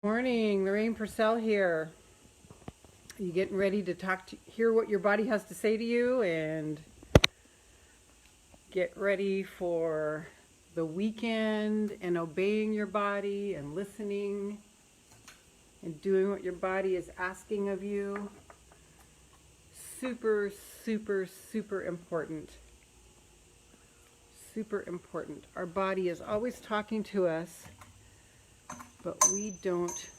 Morning, Lorraine Pursell here. Are you getting ready to hear what your body has to say to you and get ready for the weekend and obeying your body and listening and doing what your body is asking of you? Super, super, super important. Super important. Our body is always talking to us, but we don't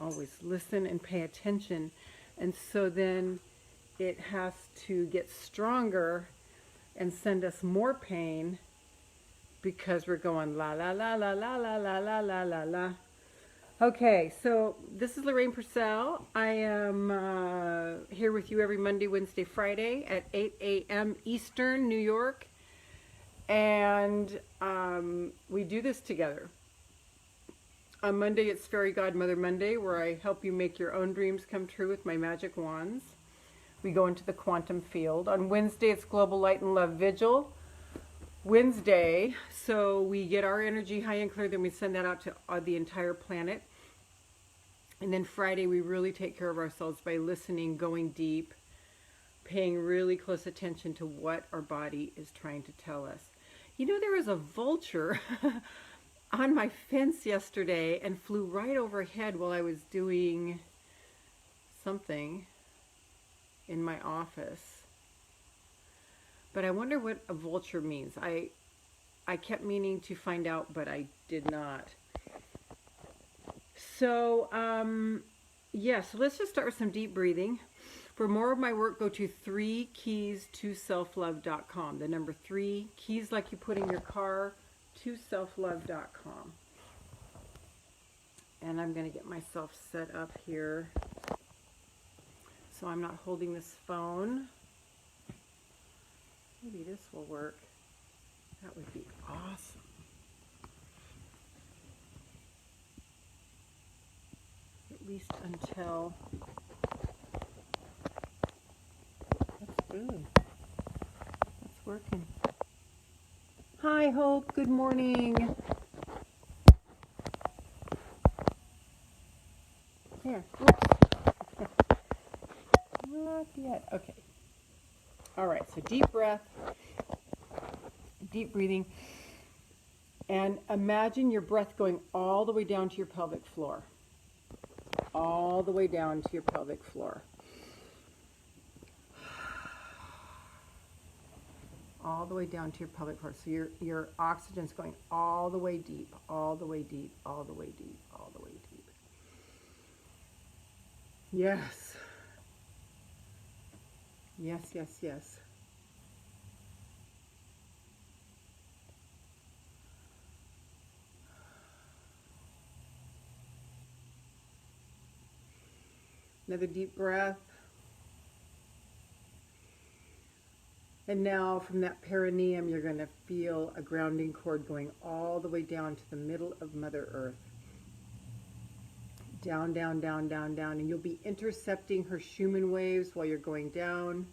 always listen and pay attention, and so then it has to get stronger and send us more pain because we're going la la la la la la la la la la la. Okay, so this is Lorraine Pursell. I am here with you every Monday, Wednesday, Friday at 8 a.m. Eastern, New York, and we do this together. On Monday, it's Fairy Godmother Monday, where I help you make your own dreams come true with my magic wands. We go into the quantum field. On Wednesday, it's Global Light and Love Vigil Wednesday, so we get our energy high and clear, then we send that out to the entire planet. And then Friday, we really take care of ourselves by listening, going deep, paying really close attention to what our body is trying to tell us. You know, there was a vulture on my fence yesterday and flew right overhead while I was doing something in my office. But I wonder what a vulture means. I kept meaning to find out, but I did not. So, so let's just start with some deep breathing. For more of my work, go to 3keys2selflove.com. The number 3, keys like you put in your car, to selflove.com. And I'm going to get myself set up here so I'm not holding this phone. Maybe this will work. That would be awesome. At least until that's working. Hi, Hope. Good morning. Here. Oops. Not yet. Okay. All right. So deep breath, deep breathing, and imagine your breath going all the way down to your pelvic floor. All the way down to your pelvic floor. All the way down to your pelvic floor. So your oxygen's going all the way deep, all the way deep, all the way deep, all the way deep. Yes. Yes, yes, yes. Another deep breath. And now from that perineum, you're going to feel a grounding cord going all the way down to the middle of Mother Earth. Down, down, down, down, down. And you'll be intercepting her Schumann waves while you're going down.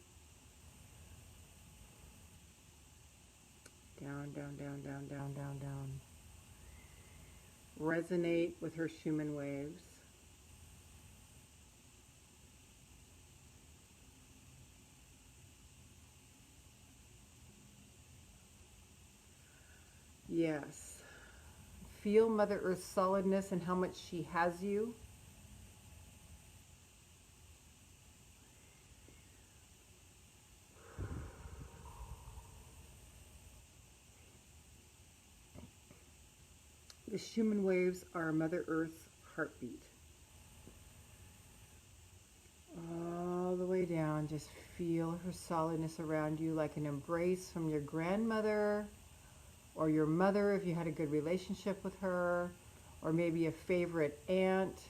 Down, down, down, down, down, down, down. Resonate with her Schumann waves. Yes. Feel Mother Earth's solidness and how much she has you. The Schumann waves are Mother Earth's heartbeat. All the way down, just feel her solidness around you like an embrace from your grandmother or your mother if you had a good relationship with her, or maybe a favorite aunt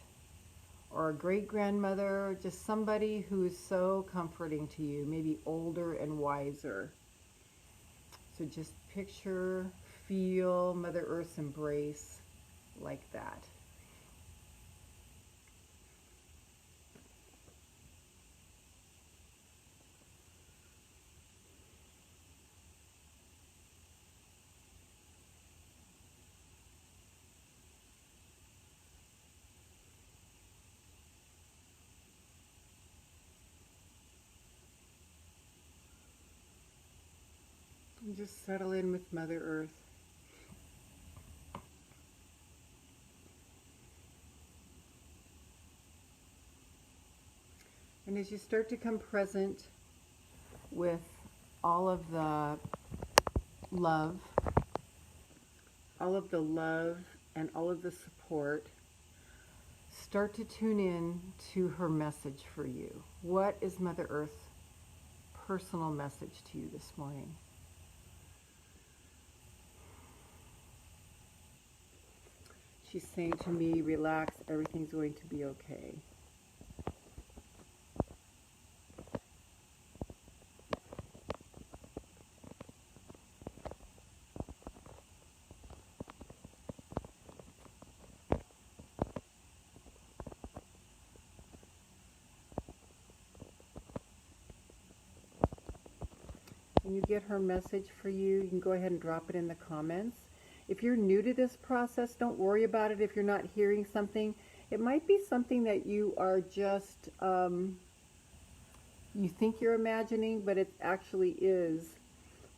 or a great-grandmother, just somebody who's so comforting to you, maybe older and wiser. So just picture, feel Mother Earth's embrace like that. And just settle in with Mother Earth. And as you start to come present with all of the love, and all of the support, start to tune in to her message for you. What is Mother Earth's personal message to you this morning? She's saying to me, relax, everything's going to be okay. When you get her message for you, you can go ahead and drop it in the comments. If you're new to this process, don't worry about it if you're not hearing something. It might be something that you are just, you think you're imagining, but it actually is.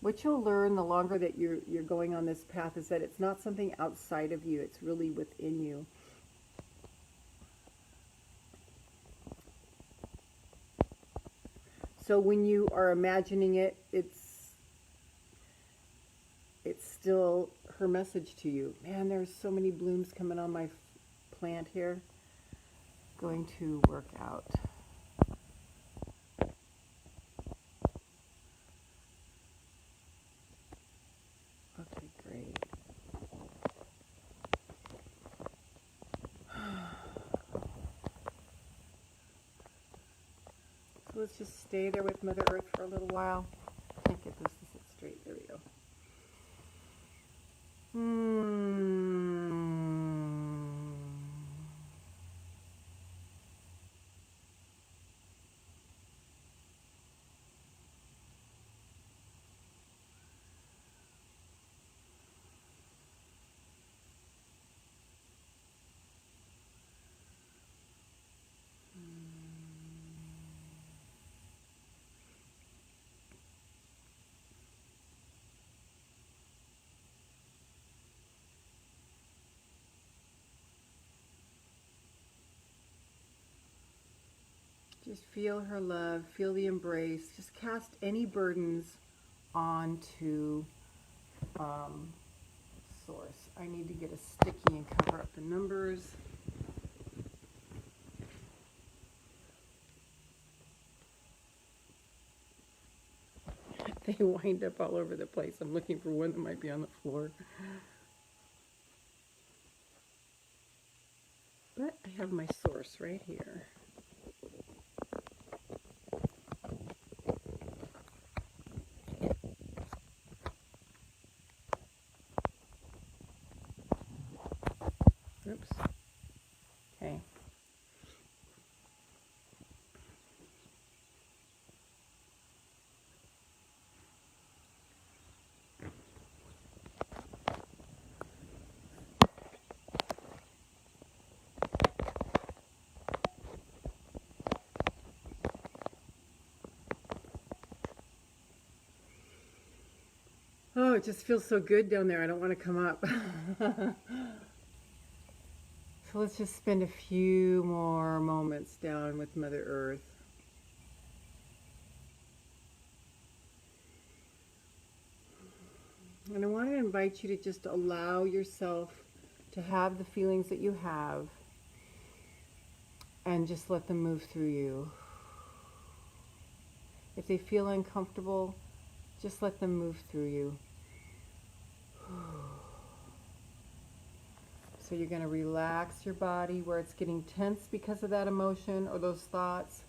What you'll learn the longer that you're going on this path is that it's not something outside of you, it's really within you. So when you are imagining it, it's still her message to you. Man, there's so many blooms coming on my plant here. Going to work out. Okay, great. So let's just stay there with Mother Earth for a little while. Can't get this to sit straight. There we go. Just feel her love, feel the embrace. Just cast any burdens onto Source. I need to get a sticky and cover up the numbers. They wind up all over the place. I'm looking for one that might be on the floor. But I have my source right here. Oops. Okay. Oh, it just feels so good down there. I don't want to come up. So let's just spend a few more moments down with Mother Earth. And I want to invite you to just allow yourself to have the feelings that you have and just let them move through you. If they feel uncomfortable, just let them move through you. So you're going to relax your body where it's getting tense because of that emotion or those thoughts.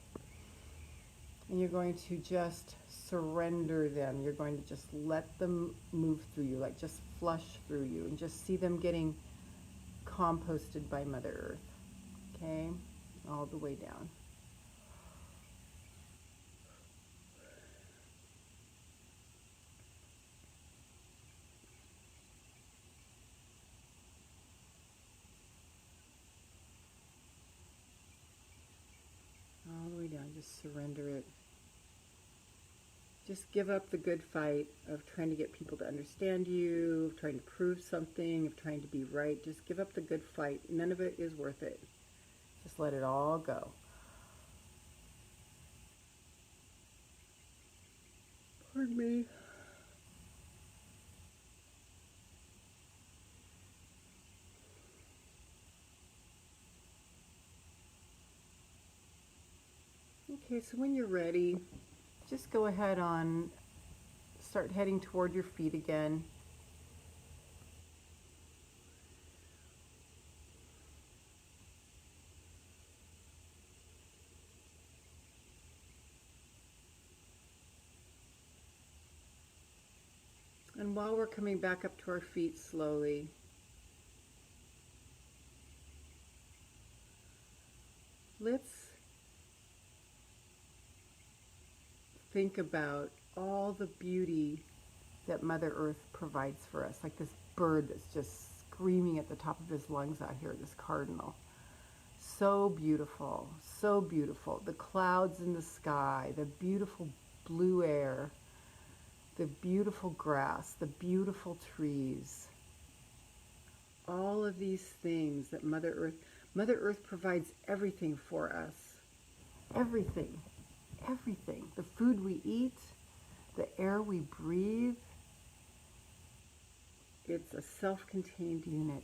And you're going to just surrender them. You're going to just let them move through you, like just flush through you, and just see them getting composted by Mother Earth. Okay? All the way down. All the way down, just surrender it. Just give up the good fight of trying to get people to understand you, of trying to prove something, of trying to be right. Just give up the good fight. None of it is worth it. Just let it all go. Pardon me. Okay, so when you're ready, just go ahead on, start heading toward your feet again. And while we're coming back up to our feet slowly, let's think about all the beauty that Mother Earth provides for us, like this bird that's just screaming at the top of his lungs out here, this cardinal. So beautiful, so beautiful. The clouds in the sky, the beautiful blue air, the beautiful grass, the beautiful trees. All of these things that Mother Earth provides everything for us. Everything, everything. The food we eat, the air we breathe. It's a self-contained unit.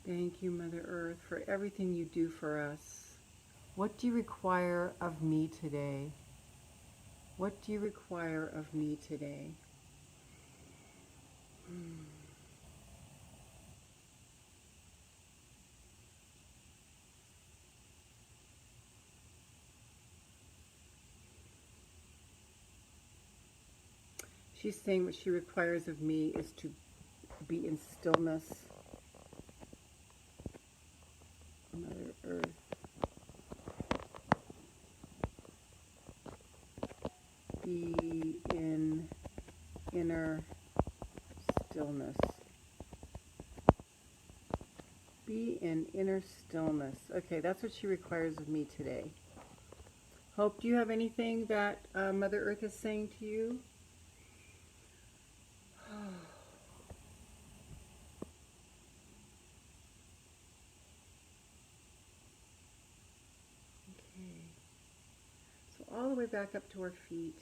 Thank you, Mother Earth, for everything you do for us. What do you require of me today? What do you require of me today? She's saying what she requires of me is to be in stillness. Mother Earth. Be in inner stillness. Be in inner stillness. Okay, that's what she requires of me today. Hope, do you have anything that Mother Earth is saying to you? Okay. So all the way back up to our feet.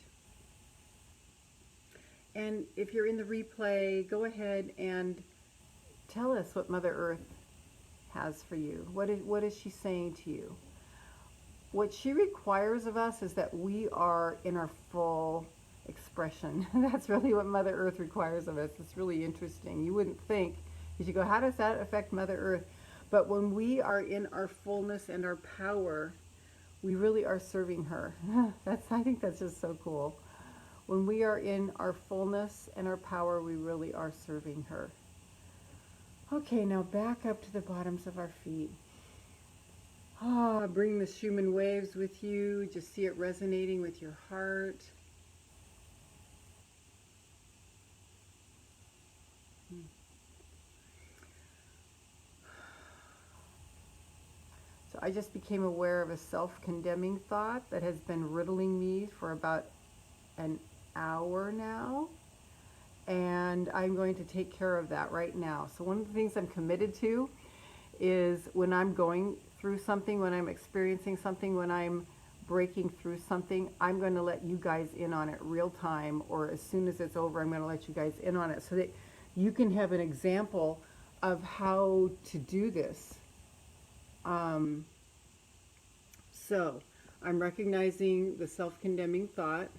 And if you're in the replay, go ahead and tell us what Mother Earth has for you. What is she saying to you? What she requires of us is that we are in our full expression. That's really what Mother Earth requires of us. It's really interesting. You wouldn't think, because you go, how does that affect Mother Earth? But when we are in our fullness and our power, we really are serving her. I think that's just so cool. When we are in our fullness and our power, we really are serving her. Okay, now back up to the bottoms of our feet. Bring the Schumann waves with you. Just see it resonating with your heart. So I just became aware of a self-condemning thought that has been riddling me for about an hour now. And I'm going to take care of that right now. So one of the things I'm committed to is when I'm going through something, when I'm experiencing something, when I'm breaking through something, I'm going to let you guys in on it real time, or as soon as it's over, I'm going to let you guys in on it so that you can have an example of how to do this. So I'm recognizing the self-condemning thought,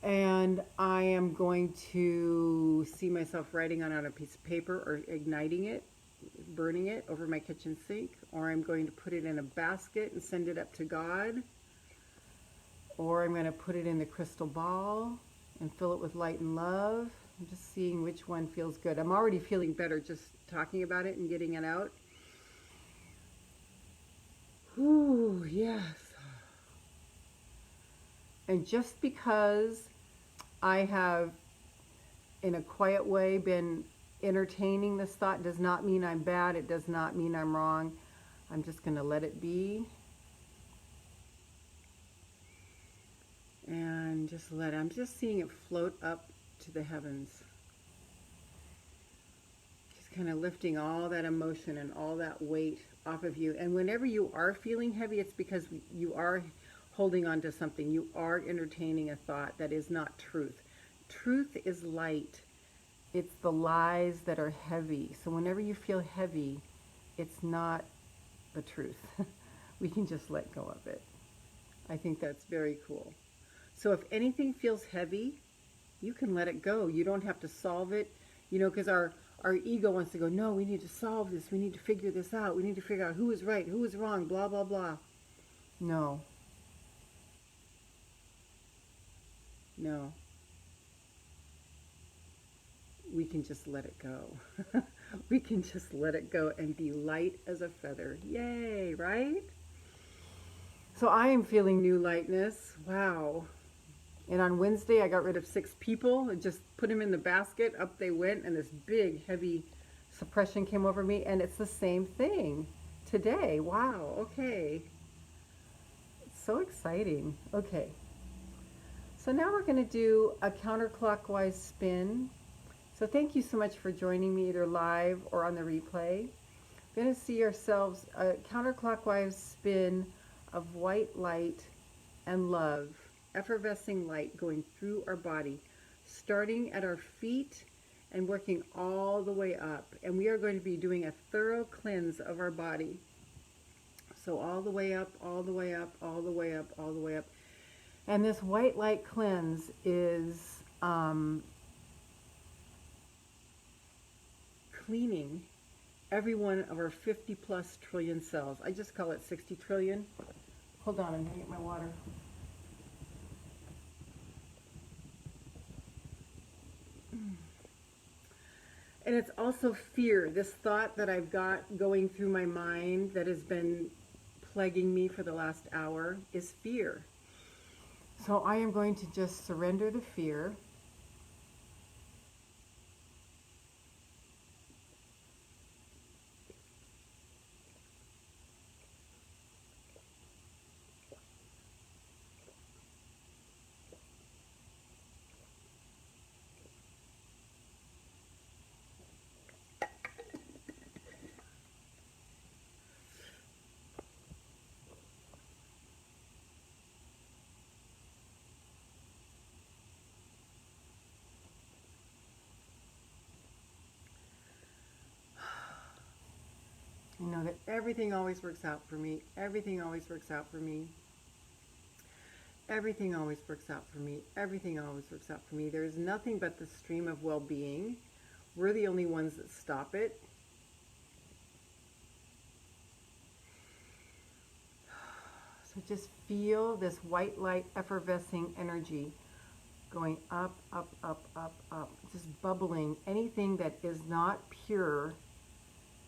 and I am going to see myself writing on a piece of paper or igniting it. burning it over my kitchen sink, or I'm going to put it in a basket and send it up to God, or I'm going to put it in the crystal ball and fill it with light and love. I'm just seeing which one feels good. I'm already feeling better just talking about it and getting it out. Ooh, yes. And just because I have, in a quiet way, been entertaining this thought does not mean I'm bad. It does not mean I'm wrong. I'm just going to let it be. And just let it. I'm just seeing it float up to the heavens. Just kind of lifting all that emotion and all that weight off of you. And whenever you are feeling heavy, it's because you are holding on to something. You are entertaining a thought that is not truth. Truth is light. It's the lies that are heavy. So whenever you feel heavy, it's not the truth. We can just let go of it. I think that's very cool. So if anything feels heavy, you can let it go. You don't have to solve it, because our ego wants to go, no, we need to solve this. We need to figure this out. We need to figure out who is right, who is wrong, blah, blah, blah. No. No. We can just let it go. We can just let it go and be light as a feather. Yay, right? So I am feeling new lightness. Wow. And on Wednesday, I got rid of 6 people and just put them in the basket. Up they went, and this big, heavy suppression came over me. And it's the same thing today. Wow, okay. It's so exciting. Okay. So now we're going to do a counterclockwise spin. So thank you so much for joining me either live or on the replay. We're going to see ourselves a counterclockwise spin of white light and love, effervescing light going through our body, starting at our feet and working all the way up. And we are going to be doing a thorough cleanse of our body. So all the way up, all the way up, all the way up, all the way up. And this white light cleanse is cleaning every one of our 50 plus trillion cells. I just call it 60 trillion. Hold on, I'm going to get my water. And it's also fear, this thought that I've got going through my mind that has been plaguing me for the last hour is fear. So I am going to just surrender the fear. You know that everything always works out for me. Everything always works out for me. Everything always works out for me. Everything always works out for me. There is nothing but the stream of well-being. We're the only ones that stop it. So just feel this white light effervescing energy going up, up, up, up, up. Just bubbling anything that is not pure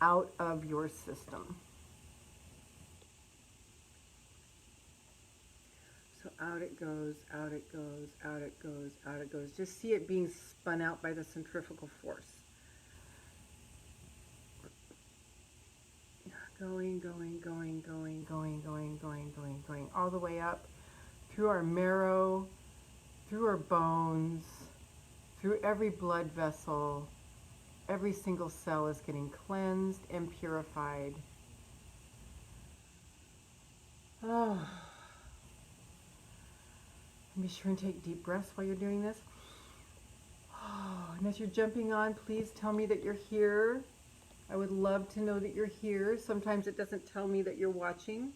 out of your system. So out it goes, out it goes, out it goes, out it goes. Just see it being spun out by the centrifugal force. Going, going, going, going, going, going, going, going, going, all the way up through our marrow, through our bones, through every blood vessel. Every single cell is getting cleansed and purified. Oh. And be sure and take deep breaths while you're doing this. Oh. And as you're jumping on, please tell me that you're here. I would love to know that you're here. Sometimes it doesn't tell me that you're watching.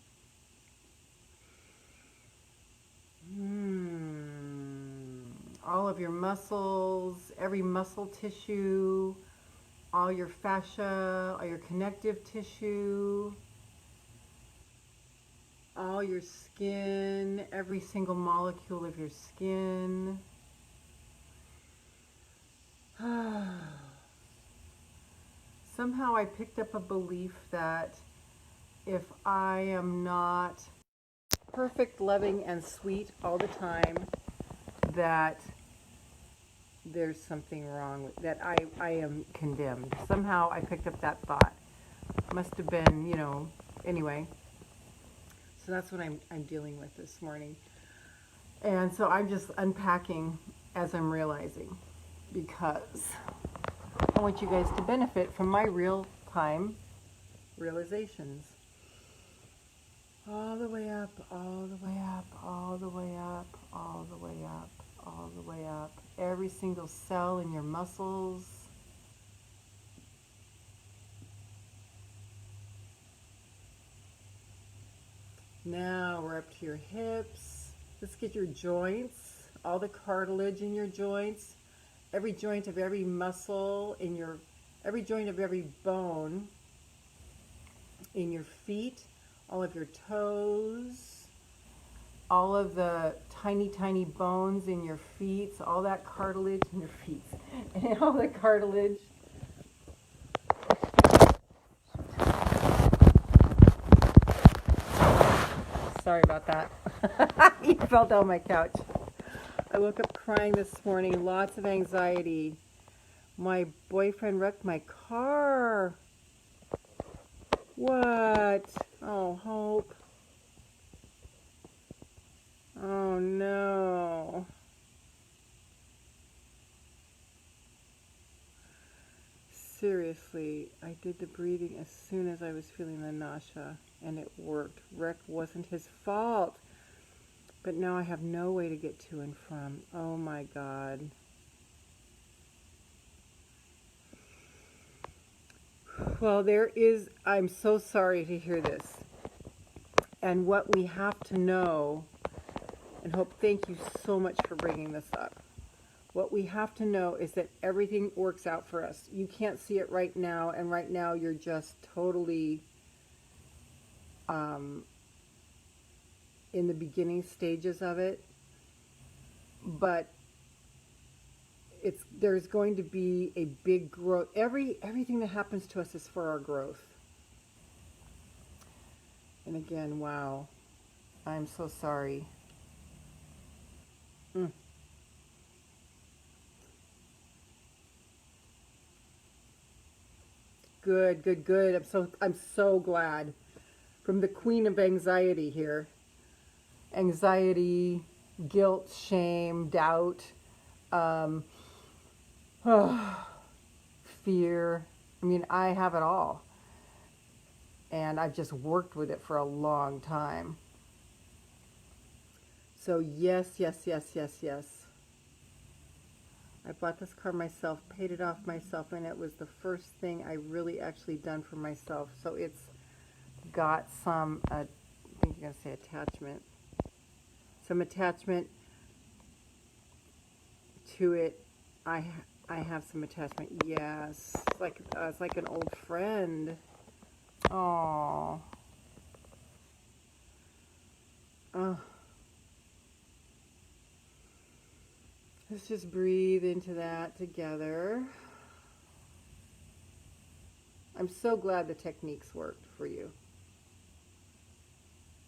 All of your muscles, every muscle tissue, all your fascia, all your connective tissue, all your skin, every single molecule of your skin. Somehow I picked up a belief that if I am not perfect, loving, and sweet all the time, that there's something wrong, that I am condemned. Somehow I picked up that thought. Must have been, anyway. So that's what I'm dealing with this morning. And so I'm just unpacking as I'm realizing, because I want you guys to benefit from my real-time realizations. All the way up, all the way up, all the way up, all the way up, all the way up. Every single cell in your muscles. Now we're up to your hips. Let's get your joints, all the cartilage in your joints, every joint of every muscle in your, every joint of every bone in your feet, all of your toes, all of the tiny, tiny bones in your feet, all that cartilage in your feet, and all the cartilage. Sorry about that. He fell down my couch. I woke up crying this morning, lots of anxiety. My boyfriend wrecked my car. What? Oh, Hope. Oh, no. Seriously, I did the breathing as soon as I was feeling the nausea, and it worked. Wreck wasn't his fault. But now I have no way to get to and from. Oh, my God. Well, I'm so sorry to hear this. And what we have to know, and Hope, thank you so much for bringing this up. What we have to know is that everything works out for us. You can't see it right now, and right now you're just totally in the beginning stages of it. But there's going to be a big growth. Everything that happens to us is for our growth. And again, wow, I'm so sorry. Good, good, good. I'm so glad. From the queen of anxiety here. Anxiety, guilt, shame, doubt, fear. I mean, I have it all. And I've just worked with it for a long time. So yes, yes, yes, yes, yes. I bought this car myself, paid it off myself, and it was the first thing I really actually done for myself. So it's got some, I think you're going to say attachment. Some attachment to it. I have some attachment. Yes, it's like an old friend. Oh. Oh. Let's just breathe into that together. I'm so glad the techniques worked for you.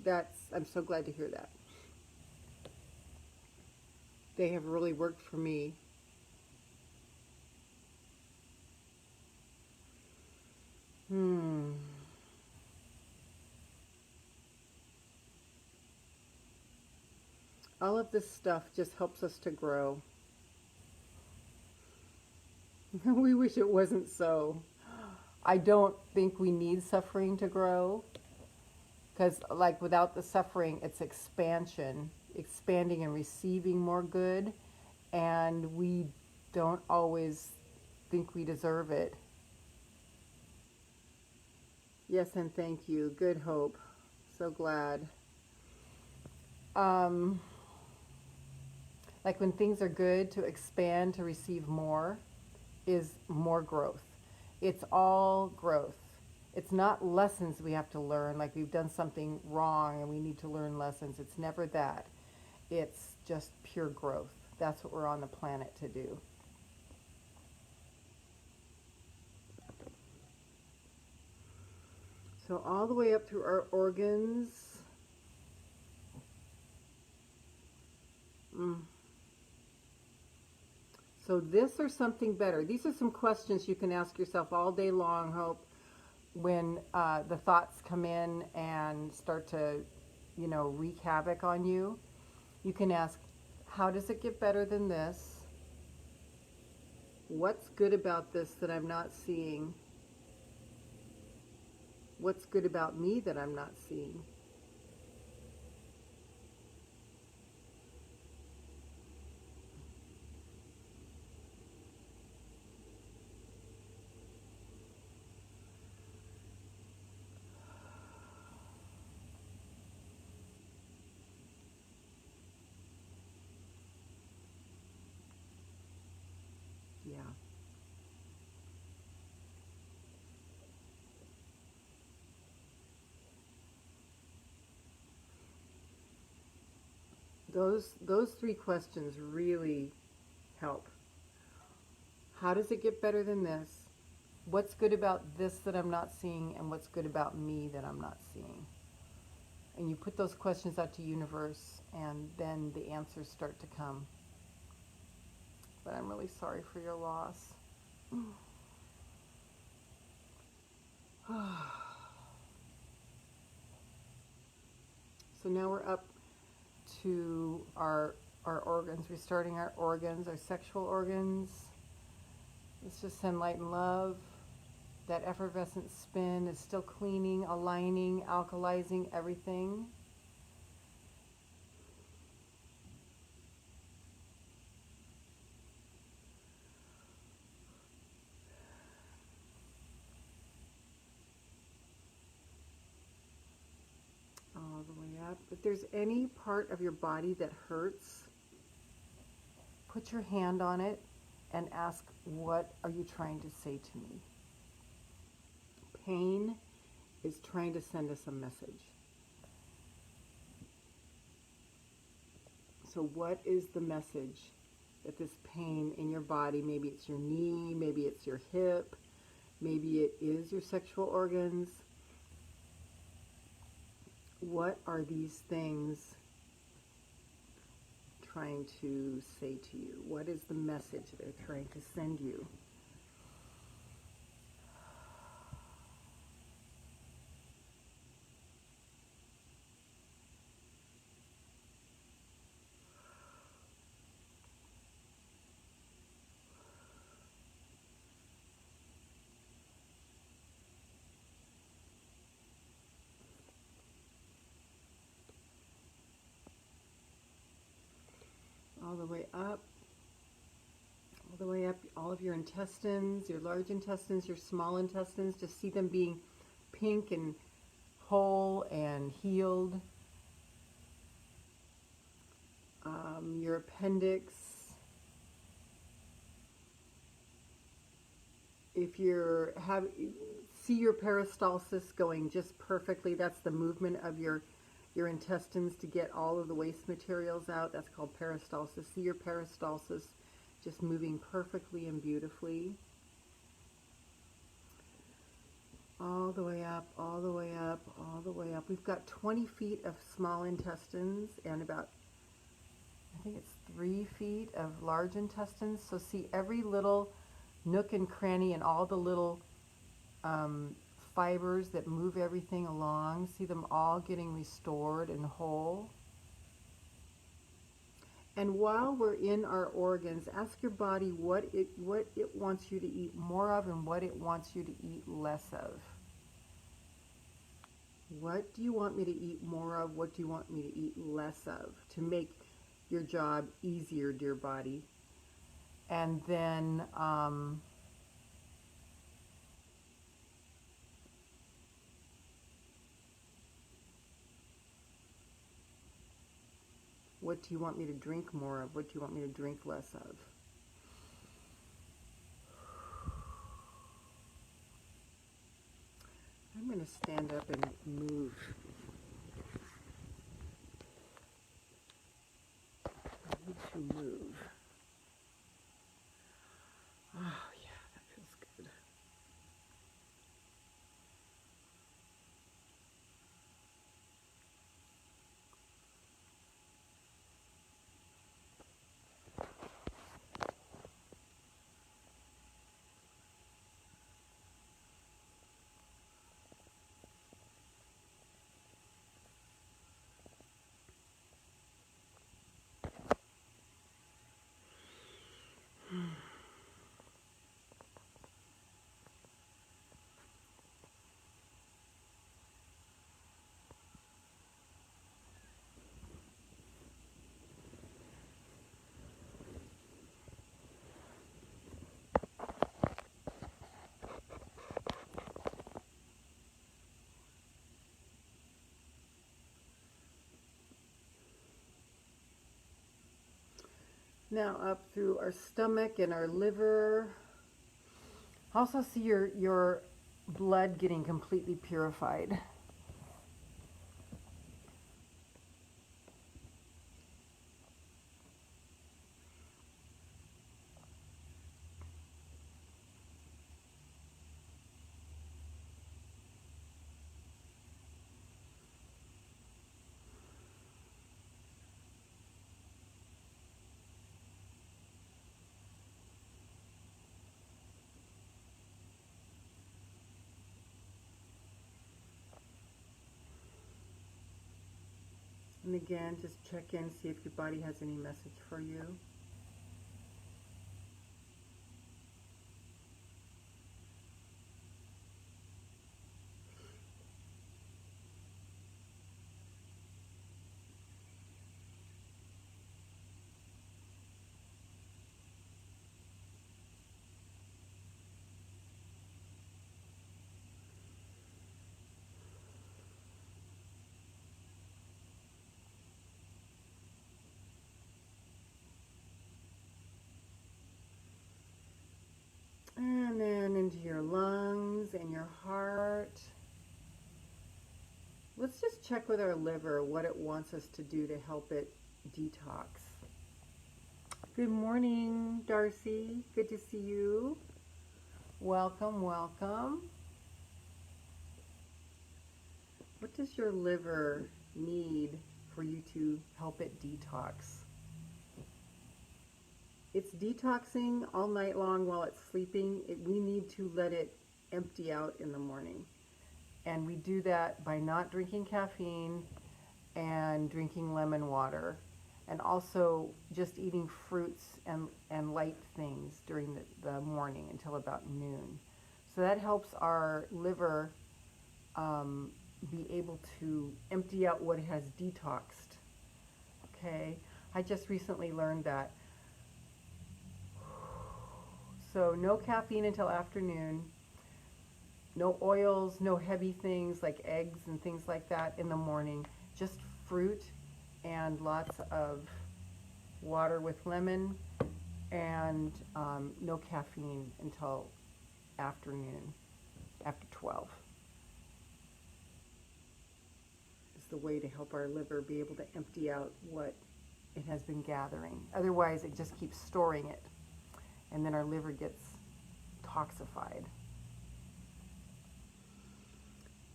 I'm so glad to hear that. They have really worked for me. All of this stuff just helps us to grow. We wish it wasn't so. I don't think we need suffering to grow, because like without the suffering, it's expansion, expanding and receiving more good, and we don't always think we deserve it. Yes, and thank you. Good, Hope. So glad. Like when things are good, to expand, to receive more, is more growth. It's all growth. It's not lessons we have to learn, like we've done something wrong and we need to learn lessons. It's never that. It's just pure growth. That's what we're on the planet to do. So all the way up through our organs. So this or something better. These are some questions you can ask yourself all day long, Hope, when the thoughts come in and start to, wreak havoc on you. You can ask, how does it get better than this? What's good about this that I'm not seeing? What's good about me that I'm not seeing? Yeah. Those three questions really help. How does it get better than this? What's good about this that I'm not seeing, and what's good about me that I'm not seeing? And you put those questions out to universe, and then the answers start to come. But I'm really sorry for your loss. So now we're up to our organs, restarting our organs, our sexual organs. Let's just send light and love. That effervescent spin is still cleaning, aligning, alkalizing everything. All the way up. If there's any part of your body that hurts, put your hand on it and ask, what are you trying to say to me? Pain is trying to send us a message. So what is the message that this pain in your body, maybe it's your knee, maybe it's your hip, maybe it is your sexual organs. What are these things trying to say to you? What is the message they're trying to send you? All the way up, all the way up, all of your intestines, your large intestines, your small intestines, just see them being pink and whole and healed. Your appendix. If you're see your peristalsis going just perfectly, that's the movement of your intestines to get all of the waste materials out. That's called peristalsis. See your peristalsis just moving perfectly and beautifully. All the way up, all the way up, all the way up. We've got 20 feet of small intestines and about, I think it's 3 feet of large intestines. So see every little nook and cranny and all the little fibers that move everything along. See them all getting restored and whole. And while we're in our organs, ask your body what it wants you to eat more of and what it wants you to eat less of. What do you want me to eat more of? What do you want me to eat less of to make your job easier, dear body? And then what do you want me to drink more of? What do you want me to drink less of? to stand up and move. I need to move. Oh, yeah, that feels good. Now up through our stomach and our liver. Also see your blood getting completely purified. And again, just check in, see if your body has any message for you. And then into your lungs and your heart. Let's just check with our liver what it wants us to do to help it detox. Good morning, Darcy. Good to see you. Welcome, welcome. What does your liver need for you to help it detox? It's detoxing all night long while it's sleeping. We need to let it empty out in the morning. And we do that by not drinking caffeine and drinking lemon water. And also just eating fruits and light things during the morning until about noon. So that helps our liver be able to empty out what it has detoxed. Okay, I just recently learned that. So no caffeine until afternoon, no oils, no heavy things like eggs and things like that in the morning, just fruit and lots of water with lemon, and no caffeine until afternoon, after 12. It's the way to help our liver be able to empty out what it has been gathering. Otherwise, it just keeps storing it, and then our liver gets toxified.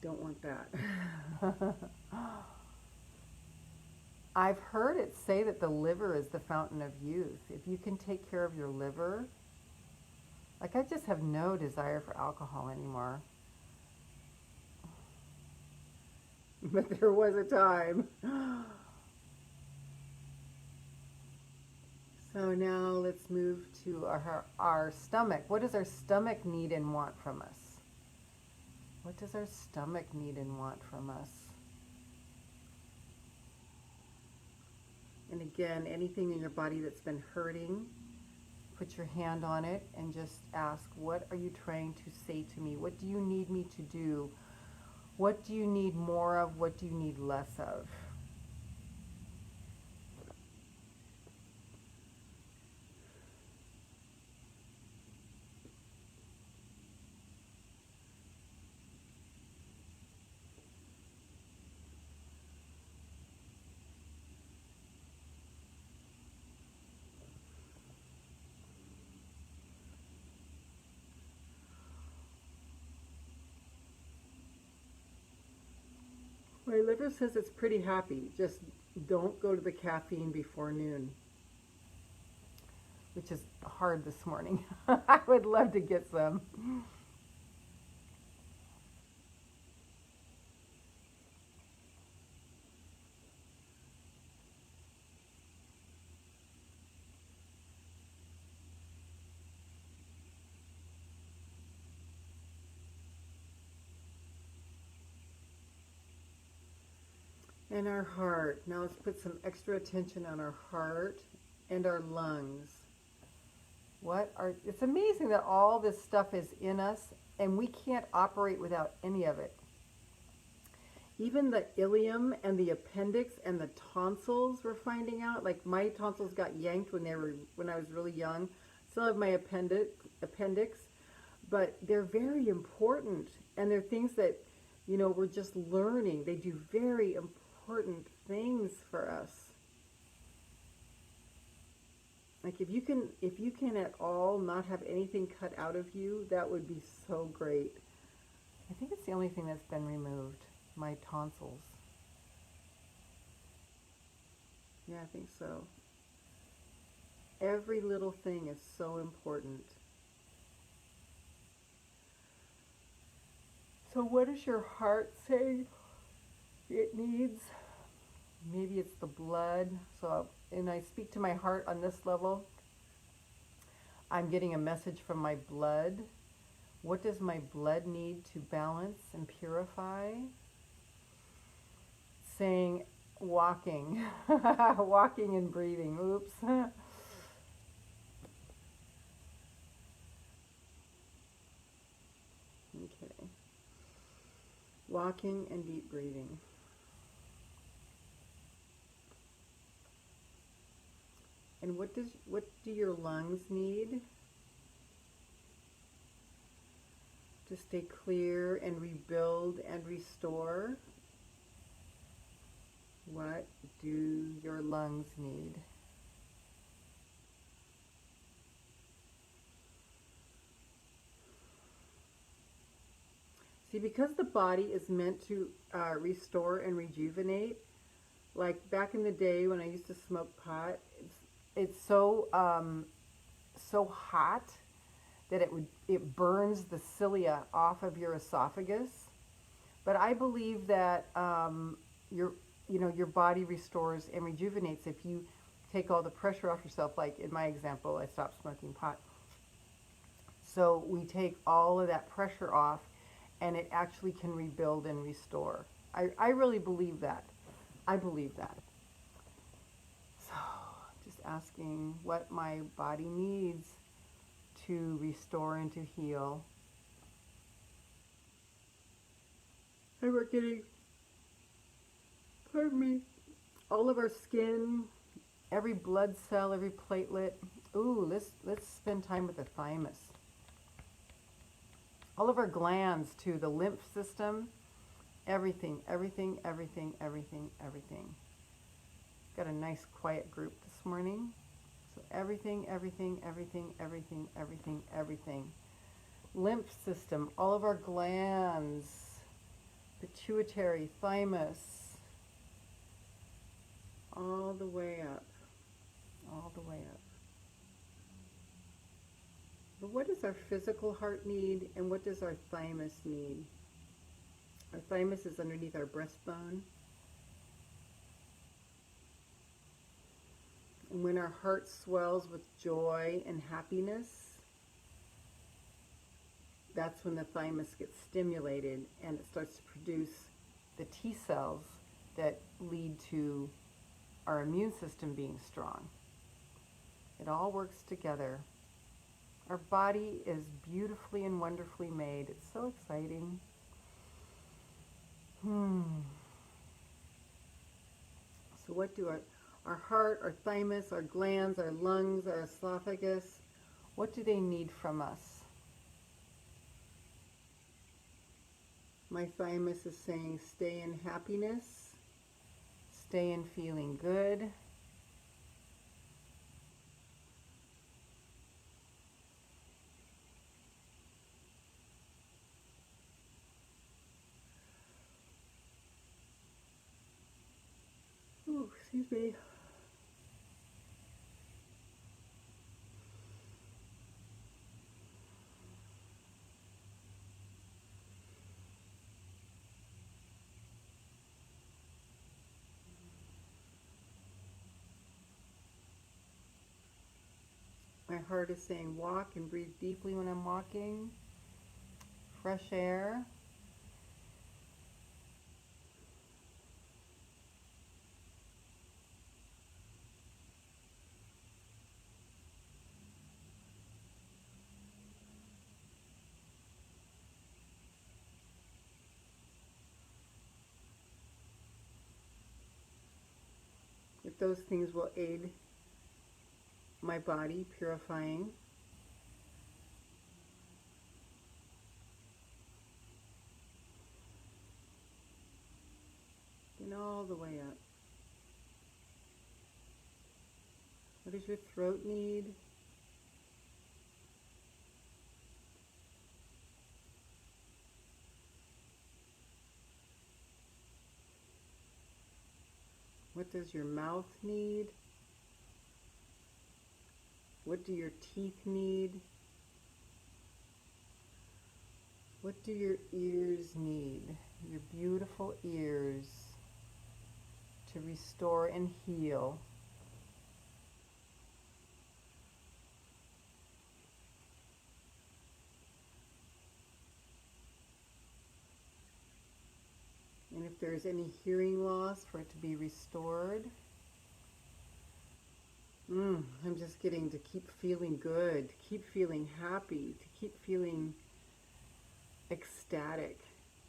Don't want that. I've heard it say that the liver is the fountain of youth. If you can take care of your liver, like I just have no desire for alcohol anymore. But there was a time. So now let's move to our stomach. What does our stomach need and want from us? What does our stomach need and want from us? And again, anything in your body that's been hurting, put your hand on it and just ask, what are you trying to say to me? What do you need me to do? What do you need more of? What do you need less of? liver says it's pretty happy. Just don't go to the caffeine before noon, which is hard this morning. I would love to get some. And our heart. Now let's put some extra attention on our heart and our lungs. It's amazing that all this stuff is in us and we can't operate without any of it. Even the ileum and the appendix and the tonsils we're finding out. Like my tonsils got yanked when I was really young. Still have my appendix, but they're very important, and they're things that, you know, we're just learning. They do very important things for us. Like if you can at all not have anything cut out of you, that would be so great. I think it's the only thing that's been removed, my tonsils. Yeah, I think so. Every little thing is so important. So what does your heart say it needs? Maybe it's the blood. And I speak to my heart on this level. I'm getting a message from my blood. What does my blood need to balance and purify? Saying walking. Walking and breathing. Oops. Okay. Walking and deep breathing. And what do your lungs need to stay clear and rebuild and restore? What do your lungs need? See, because the body is meant to restore and rejuvenate, like back in the day when I used to smoke pot, it's so hot that it burns the cilia off of your esophagus. But I believe that your body restores and rejuvenates if you take all the pressure off yourself. Like in my example, I stopped smoking pot. So we take all of that pressure off, and it actually can rebuild and restore. I really believe that. I believe that. So just asking what my body needs to restore and to heal. And we're getting, pardon me, all of our skin, every blood cell, every platelet. Ooh, let's spend time with the thymus. All of our glands too, the lymph system, everything. Got a nice quiet group this morning. So everything. Lymph system, all of our glands, pituitary, thymus, all the way up. But what does our physical heart need, and what does our thymus need? Our thymus is underneath our breastbone. And when our heart swells with joy and happiness, that's when the thymus gets stimulated and it starts to produce the T cells that lead to our immune system being strong. It all works together. Our body is beautifully and wonderfully made. It's so exciting. So what do our heart, our thymus, our glands, our lungs, our esophagus, what do they need from us? My thymus is saying stay in happiness, stay in feeling good. Excuse me. My heart is saying walk and breathe deeply when I'm walking. Fresh air. If those things will aid my body purifying. And all the way up. What does your throat need? What does your mouth need? What do your teeth need? What do your ears need? Your beautiful ears to restore and heal. And if there's any hearing loss, for it to be restored. I'm just getting to keep feeling good, to keep feeling happy, to keep feeling ecstatic,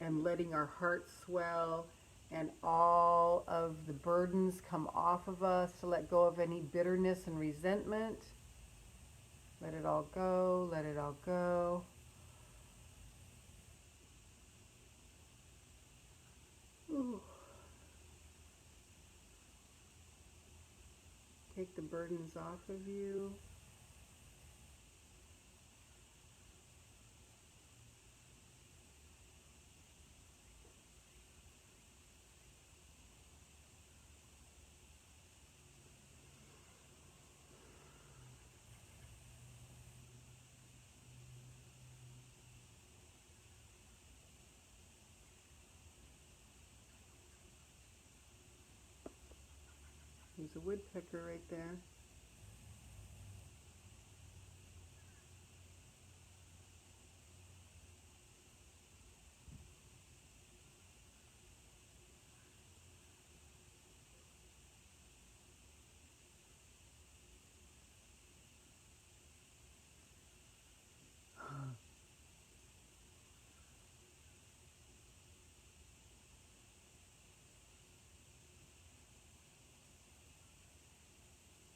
and letting our heart swell and all of the burdens come off of us, to let go of any bitterness and resentment. Let it all go, let it all go. Ooh. Take the burdens off of you. There's a woodpecker right there.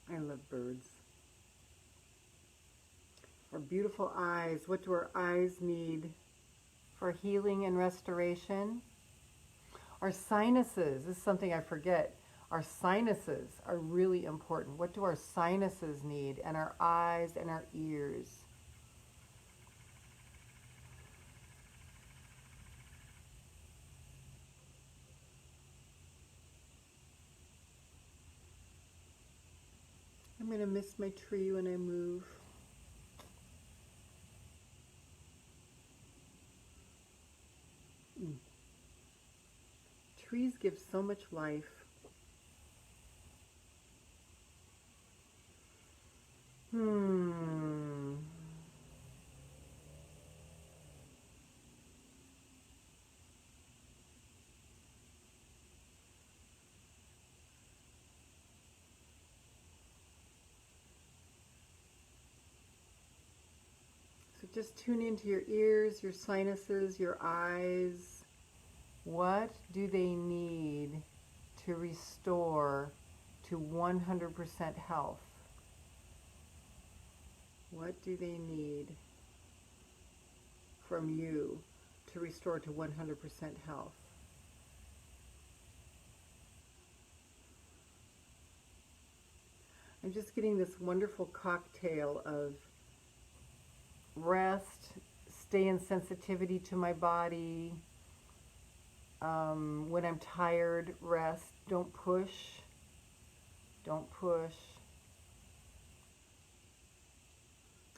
I love birds. Our beautiful eyes. What do our eyes need for healing and restoration? Our sinuses. This is something I forget. Our sinuses are really important. What do our sinuses need? And our eyes and our ears. I'm going to miss my tree when I move. Trees give so much life. So just tune into your ears, your sinuses, your eyes. What do they need to restore to 100% health? What do they need from you to restore to 100% health? I'm just getting this wonderful cocktail of rest, stay in sensitivity to my body. When I'm tired, rest, don't push. Don't push.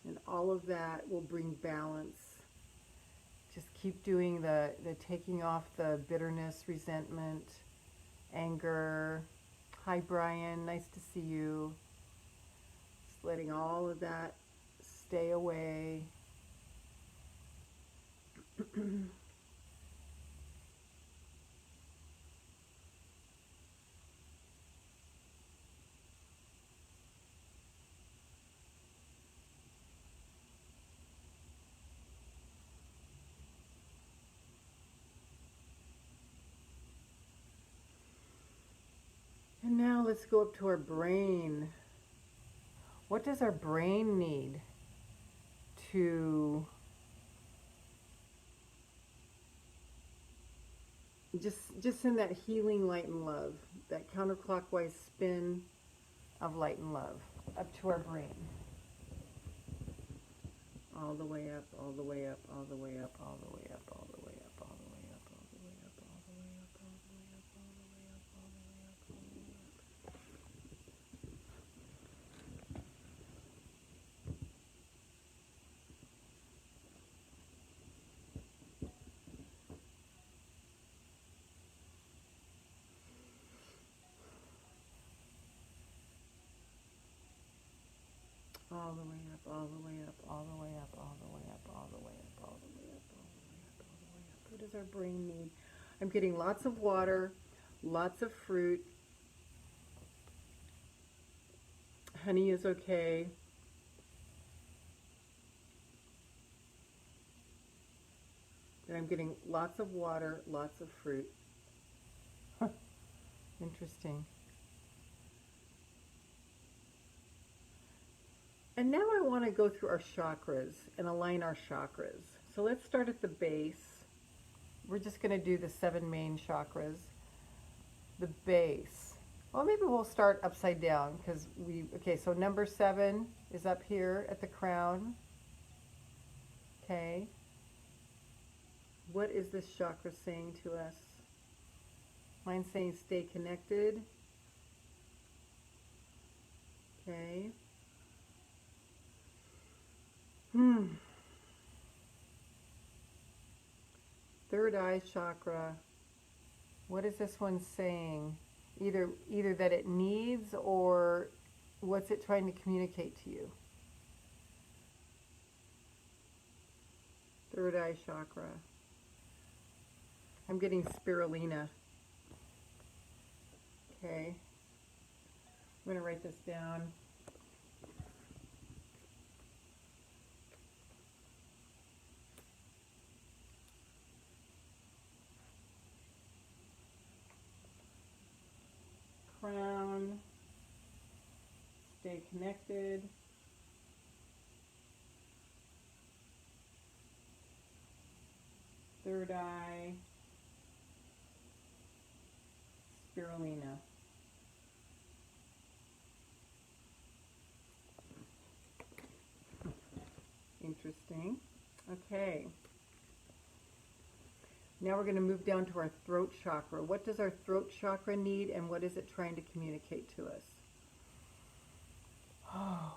And all of that will bring balance. Just keep doing the taking off the bitterness, resentment, anger. Hi, Brian. Nice to see you. Just letting all of that stay away. And now let's go up to our brain. What does our brain need to just send that healing light and love, that counterclockwise spin of light and love up to our brain? All the way up, all the way up, all the way up, all the way up, all the way up, all the way up, all the way up, all the way up, all the way up, all the way up, all the way up, all the way up. All the way up, all the way up, all the way up, all the way up, all the way up, all the way up, all the way up, all the way up. What does our brain need? I'm getting lots of water, lots of fruit. Honey is okay. And I'm getting lots of water, lots of fruit. Interesting. And now I want to go through our chakras and align our chakras. So let's start at the base. We're just going to do the 7 main chakras. The base. Well, maybe we'll start upside down because okay, so number 7 is up here at the crown. Okay. What is this chakra saying to us? Mine's saying stay connected. Okay. Third eye chakra. What is this one saying? Either that it needs, or what's it trying to communicate to you? Third eye chakra. I'm getting spirulina. Okay. I'm going to write this down. Crown, stay connected, third eye, spirulina. Interesting. Okay. Now we're going to move down to our throat chakra. What does our throat chakra need, and what is it trying to communicate to us? Oh.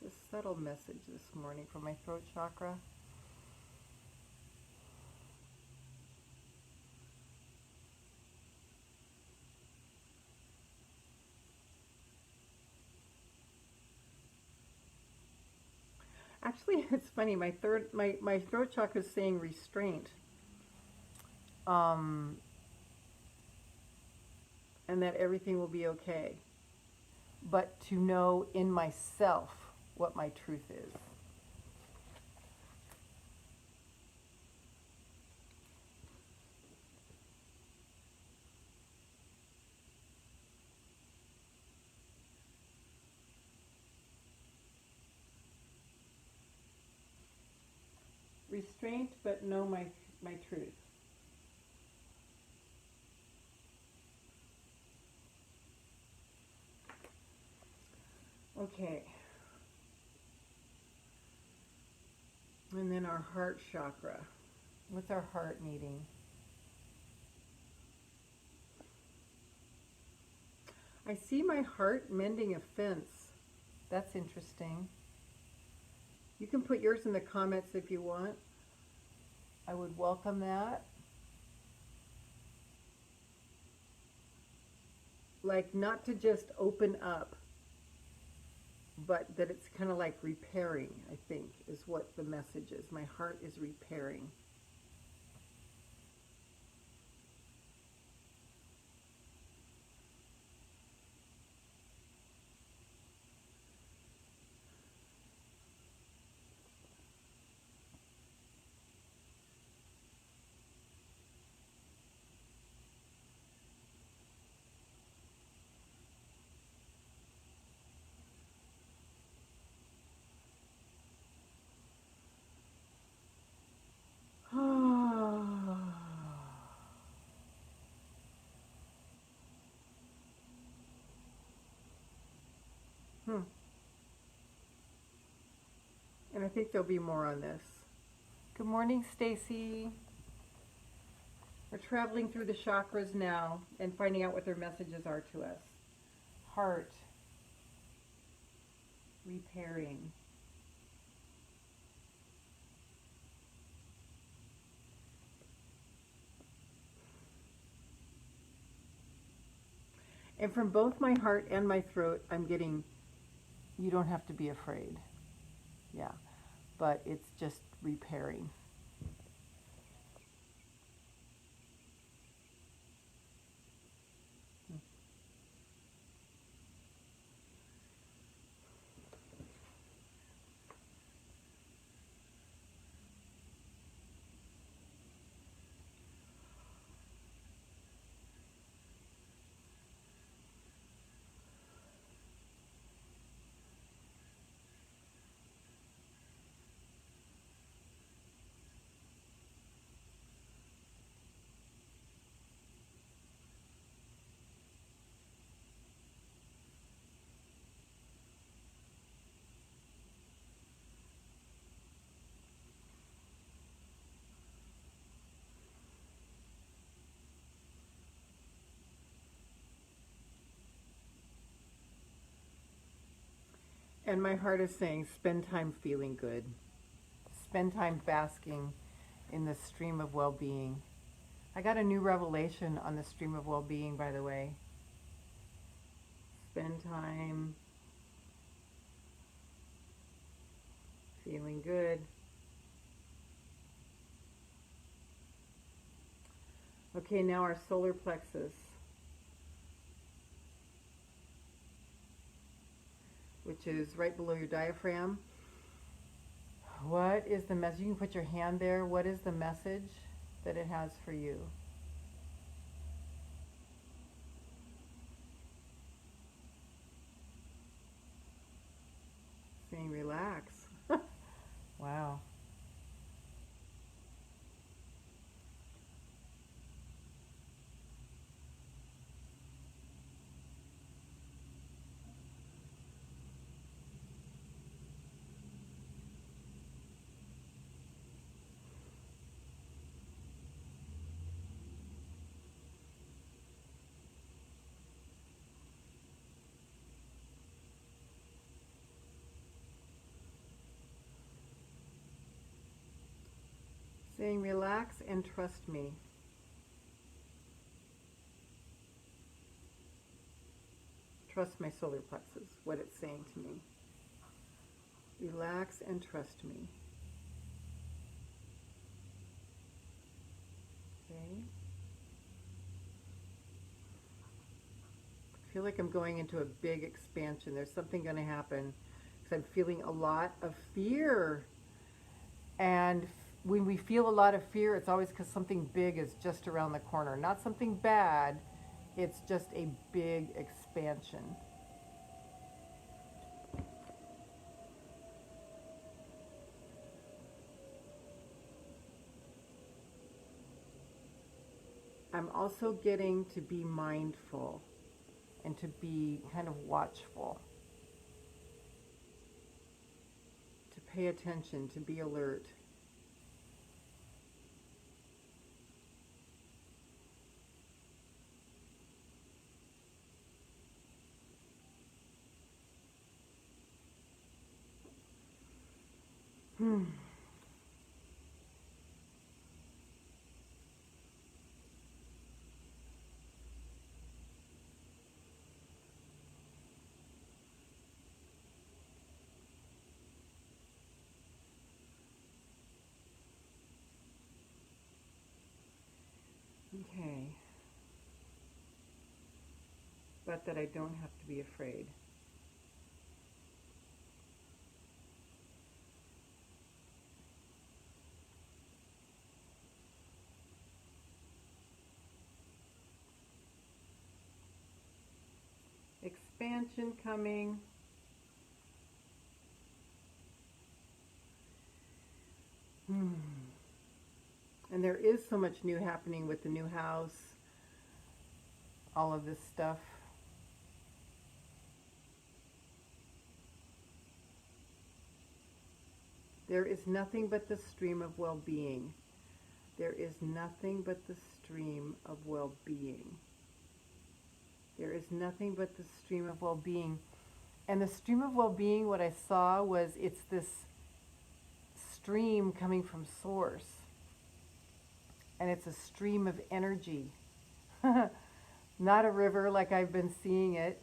It's a subtle message this morning from my throat chakra. Actually, it's funny. My throat chakra is saying restraint, and that everything will be okay. But to know in myself what my truth is. Restraint, but know my truth. Okay. And then our heart chakra. What's our heart needing? I see my heart mending a fence. That's interesting. You can put yours in the comments if you want. I would welcome that. Like, not to just open up, but that it's kind of like repairing, I think, is what the message is. My heart is repairing. And I think there'll be more on this. Good morning, Stacy. We're traveling through the chakras now and finding out what their messages are to us. Heart, repairing. And from both my heart and my throat, I'm getting, you don't have to be afraid. Yeah, but it's just repairing. And my heart is saying, spend time feeling good. Spend time basking in the stream of well-being. I got a new revelation on the stream of well-being, by the way. Spend time feeling good. Okay, now our solar plexus, which is right below your diaphragm. What is the message? You can put your hand there. What is the message that it has for you? Saying relax. Wow. Saying relax and trust me. Trust my solar plexus, what it's saying to me. Relax and trust me. Okay. I feel like I'm going into a big expansion. There's something going to happen because I'm feeling a lot of fear. And when we feel a lot of fear, it's always because something big is just around the corner. Not something bad, it's just a big expansion. I'm also getting to be mindful and to be kind of watchful, to pay attention, to be alert. Hmm. Okay. But that I don't have to be afraid. Expansion coming. And there is so much new happening with the new house, all of this stuff. There is nothing but the stream of well-being. There is nothing but the stream of well-being. There is nothing but the stream of well-being. And the stream of well-being, what I saw was it's this stream coming from source. And it's a stream of energy. Not a river like I've been seeing it,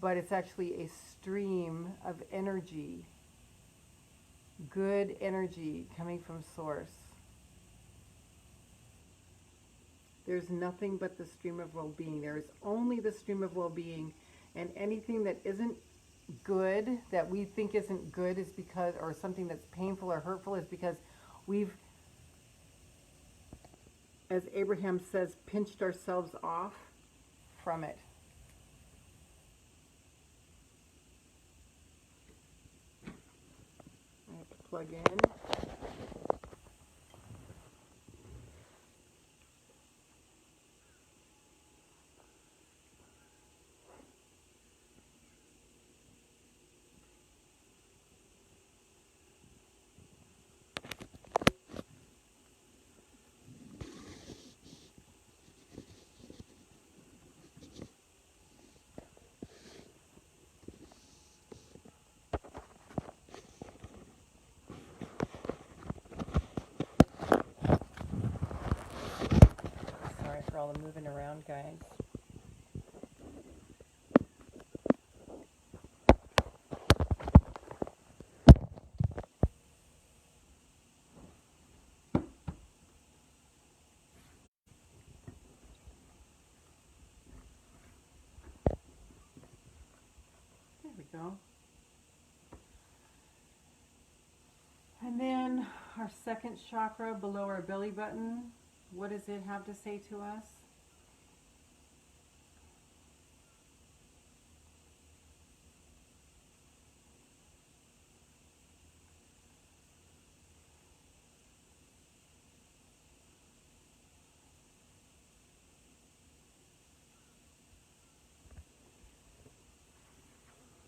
but it's actually a stream of energy. Good energy coming from source. There's nothing but the stream of well-being. There is only the stream of well-being, and anything that isn't good, that we think isn't good, is because, or something that's painful or hurtful, is because we've, as Abraham says, pinched ourselves off from it. I have to plug in. Sorry for all the moving around, guys. There we go. And then our second chakra below our belly button, what does it have to say to us?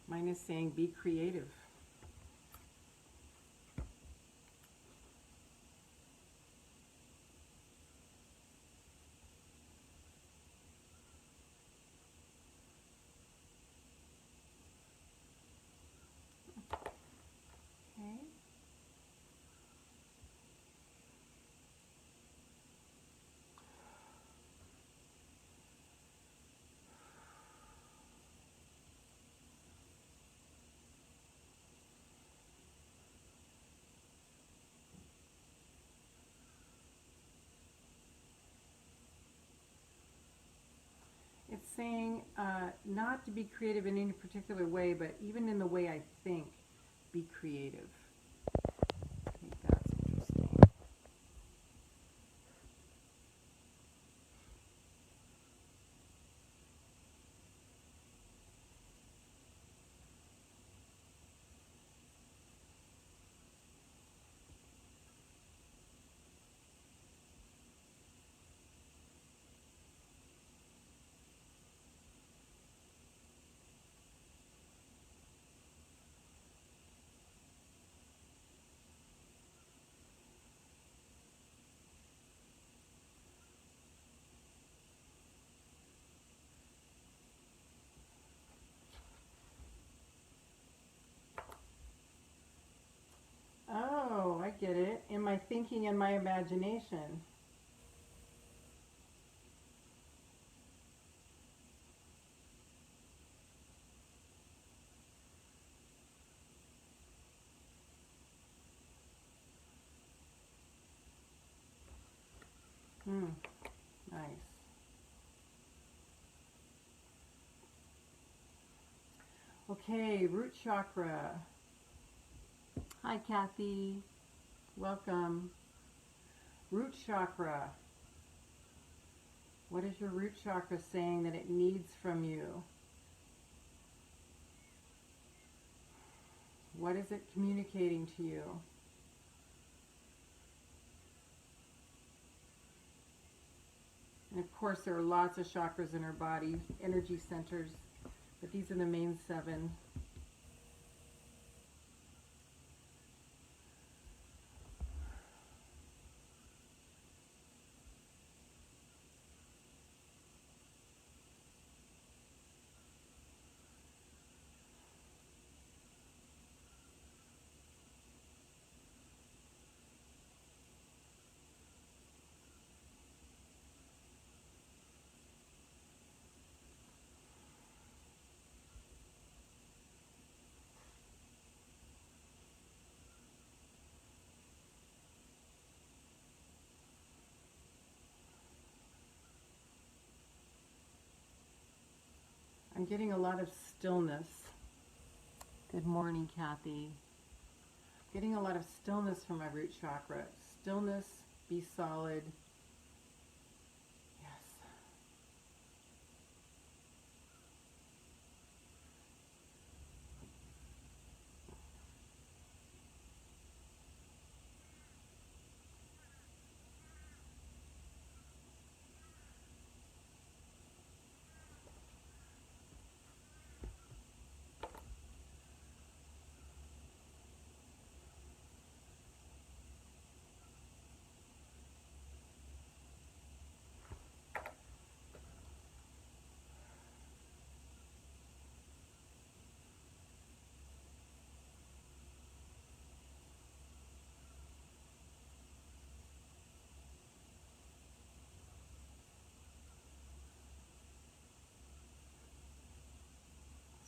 Mine is saying be creative. Okay. It's saying not to be creative in any particular way, but even in the way I think, be creative. I think that's interesting. thinking in my imagination. Nice. Okay, root chakra. Hi, Kathy. Welcome. Root chakra. What is your root chakra saying that it needs from you? What is it communicating to you? And of course, there are lots of chakras in our body, energy centers, but these are the main 7. I'm getting a lot of stillness. Good morning, Kathy. Getting a lot of stillness from my root chakra. Stillness, be solid. Yes.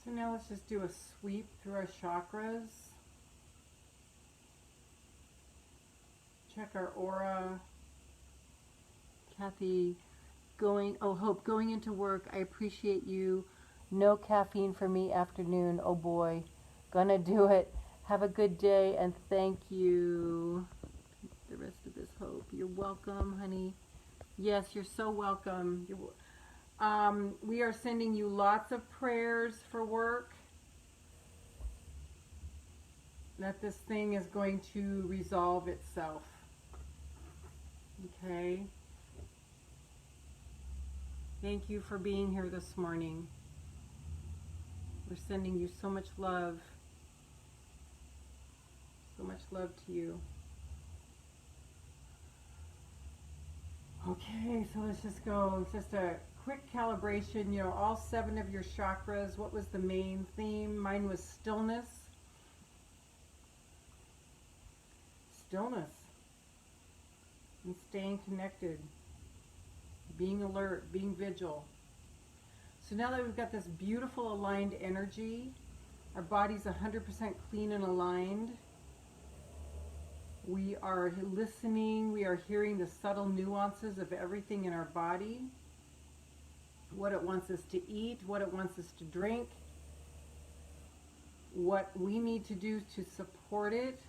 So now let's just do a sweep through our chakras. Check our aura. Kathy, Hope, going into work. I appreciate you. No caffeine for me afternoon. Oh boy. Gonna do it. Have a good day and thank you. The rest of this, Hope. You're welcome, honey. Yes, you're so welcome. We are sending you lots of prayers for work. That this thing is going to resolve itself. Okay? Thank you for being here this morning. We're sending you so much love. So much love to you. Okay, so let's just go. It's just a quick calibration. You know, all 7 of your chakras. What was the main theme? Mine was stillness. Stillness. And staying connected. Being alert. Being vigilant. So now that we've got this beautiful aligned energy, our body's 100% clean and aligned. We are listening, we are hearing the subtle nuances of everything in our body, what it wants us to eat, what it wants us to drink, what we need to do to support it.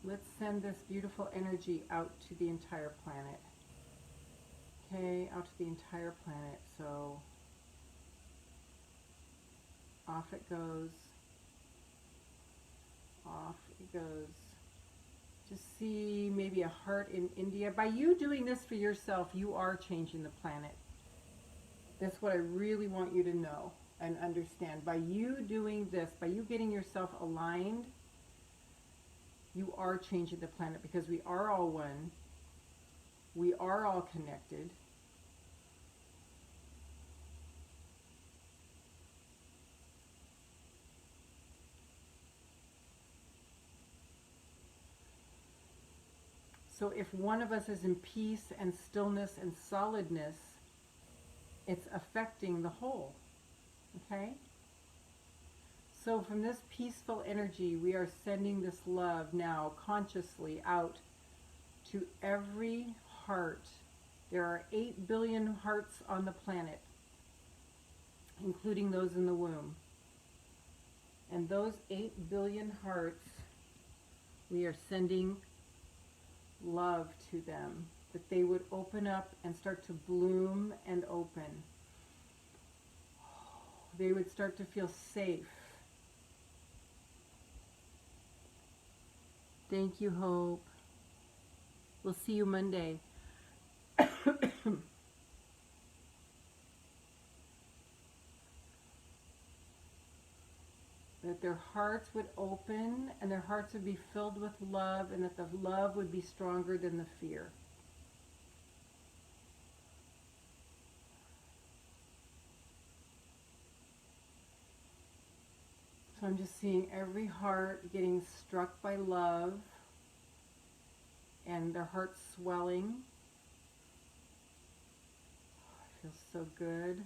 Let's send this beautiful energy out to the entire planet. Okay, out to the entire planet. So off it goes. Off it goes. Just see maybe a heart in India. By you doing this for yourself, you are changing the planet. That's what I really want you to know and understand. By you doing this, by you getting yourself aligned, you are changing the planet, because we are all one. We are all connected. So if one of us is in peace and stillness and solidness, it's affecting the whole, okay? So from this peaceful energy, we are sending this love now consciously out to every heart. There are 8 billion hearts on the planet, including those in the womb. And those 8 billion hearts, we are sending love to them, that they would open up and start to bloom and open. They would start to feel safe. Thank you, Hope. We'll see you Monday. That their hearts would open and their hearts would be filled with love, and that the love would be stronger than the fear. So I'm just seeing every heart getting struck by love and their hearts swelling. Oh, it feels so good.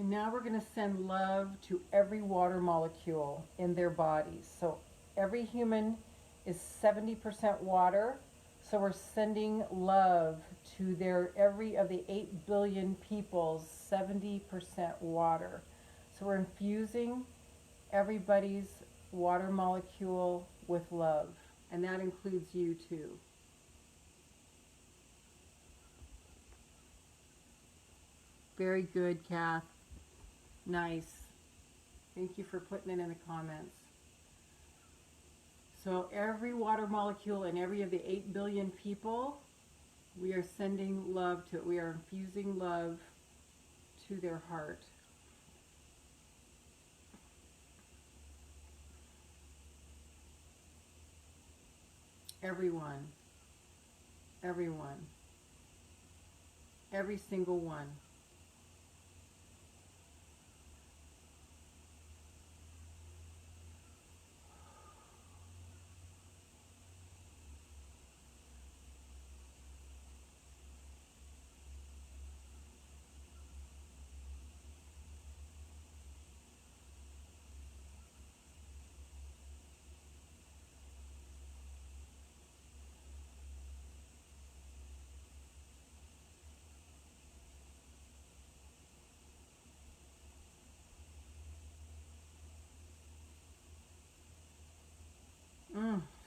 And now we're going to send love to every water molecule in their bodies. So every human is 70% water. So we're sending love to every of the 8 billion people's 70% water. So we're infusing everybody's water molecule with love. And that includes you too. Very good, Kath. Nice. Thank you for putting it in the comments. So every water molecule in every of the 8 billion people, we are sending love to it. We are infusing love to their heart. Everyone. Everyone. Every single one.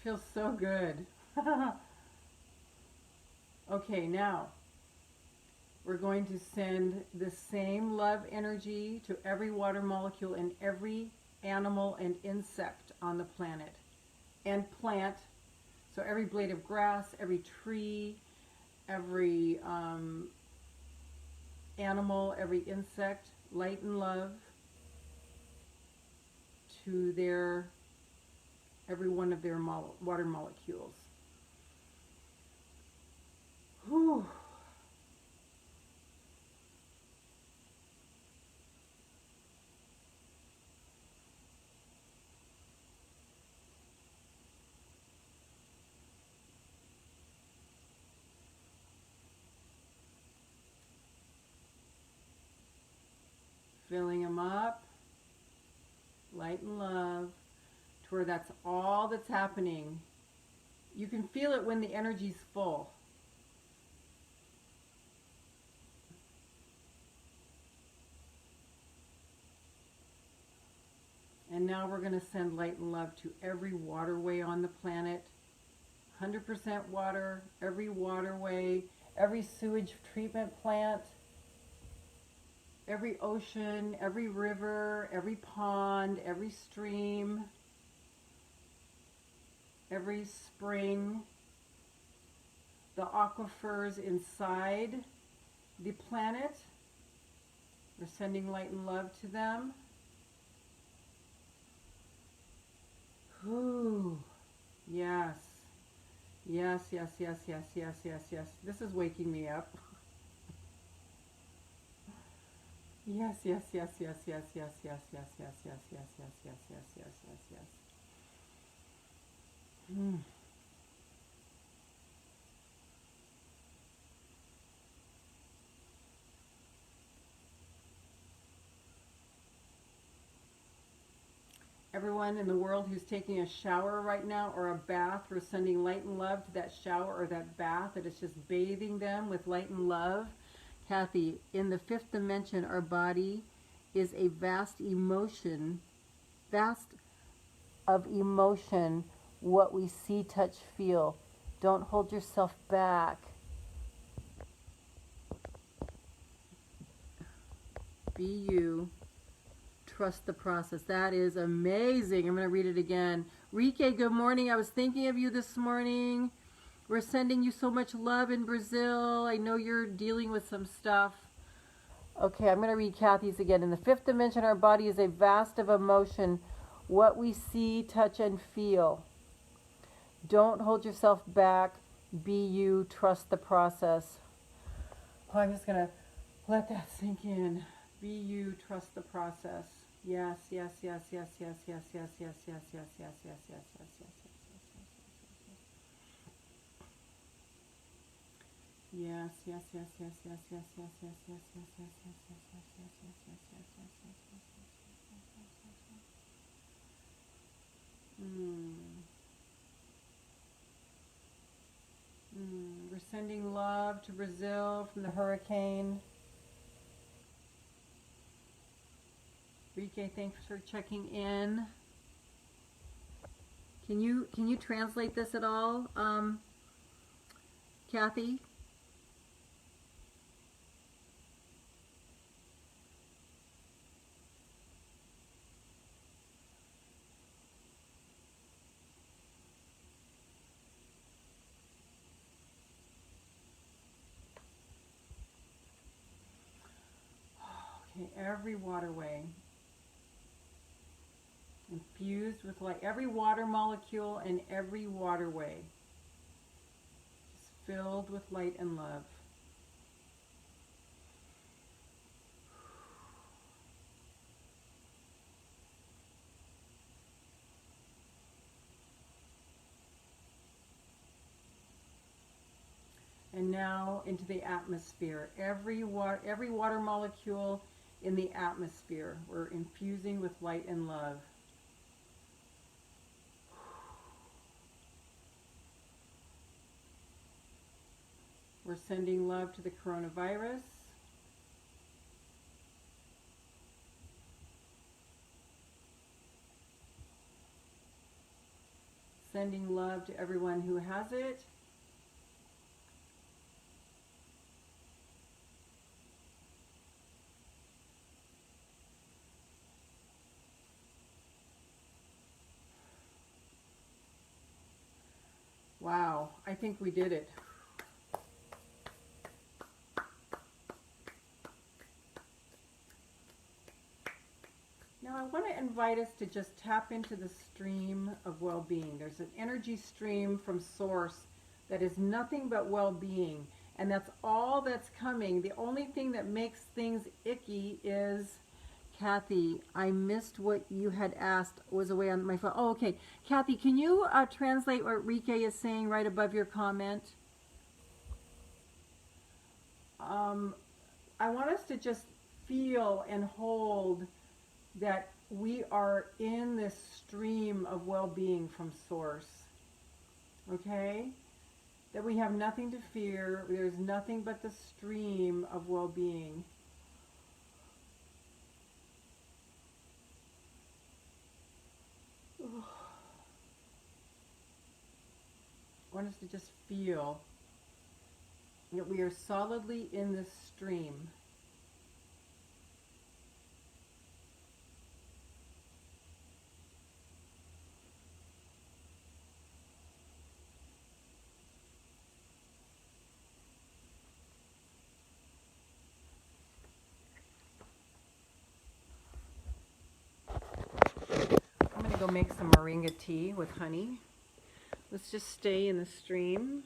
Feels so good. Okay, now we're going to send the same love energy to every water molecule in every animal and insect on the planet and plant. So every blade of grass, every tree, every animal, every insect, light and love to every one of their water molecules. Whew. Filling them up, light and love, to where that's all that's happening. You can feel it when the energy's full. And now we're going to send light and love to every waterway on the planet. 100% water, every waterway, every sewage treatment plant, every ocean, every river, every pond, every stream, every spring, the aquifers inside the planet. We're sending light and love to them. Ooh. Yes. Yes, yes, yes, yes, yes, yes, yes. This is waking me up. Yes, yes, yes, yes, yes, yes, yes, yes, yes, yes, yes, yes, yes, yes, yes, yes, yes. Mm. Everyone in the world who's taking a shower right now or a bath, we're sending light and love to that shower or that bath that is just bathing them with light and love. Kathy, in the fifth dimension, our body is a vast emotion, vast of emotion, what we see, touch, feel. Don't hold yourself back. Be you. Trust the process. That is amazing. I'm going to read it again. Rike, good morning. I was thinking of you this morning. We're sending you so much love in Brazil. I know you're dealing with some stuff. Okay, I'm going to read Kathy's again. In the fifth dimension, our body is a vast of emotion, what we see, touch, and feel. Don't hold yourself back. Be you. Trust the process. Oh, I'm just going to let that sink in. Be you. Trust the process. Yes, yes, yes, yes, yes, yes, yes, yes, yes, yes, yes, yes, yes, yes, yes, yes. Yes, yes, yes, yes, yes, yes, yes, yes, yes, yes, yes, yes, yes, yes, yes, yes, yes, yes, yes, We're sending love to Brazil from the hurricane. Rike, thanks for checking in. Can you translate this at all, Kathy? Okay, every waterway infused with light, every water molecule and every waterway is filled with light and love. And now into the atmosphere. Every water molecule in the atmosphere, we're infusing with light and love. We're sending love to the coronavirus. Sending love to everyone who has it. Wow, I think we did it. Now I want to invite us to just tap into the stream of well-being. There's an energy stream from source that is nothing but well-being, and that's all that's coming. The only thing that makes things icky is, Kathy, I missed what you had asked, was away on my phone. Oh, okay. Kathy, can you translate what Rike is saying right above your comment? I want us to just feel and hold that we are in this stream of well-being from source, okay? That we have nothing to fear. There's nothing but the stream of well-being. I want us to just feel that we are solidly in this stream. I'm going to go make some moringa tea with honey. Let's just stay in the stream.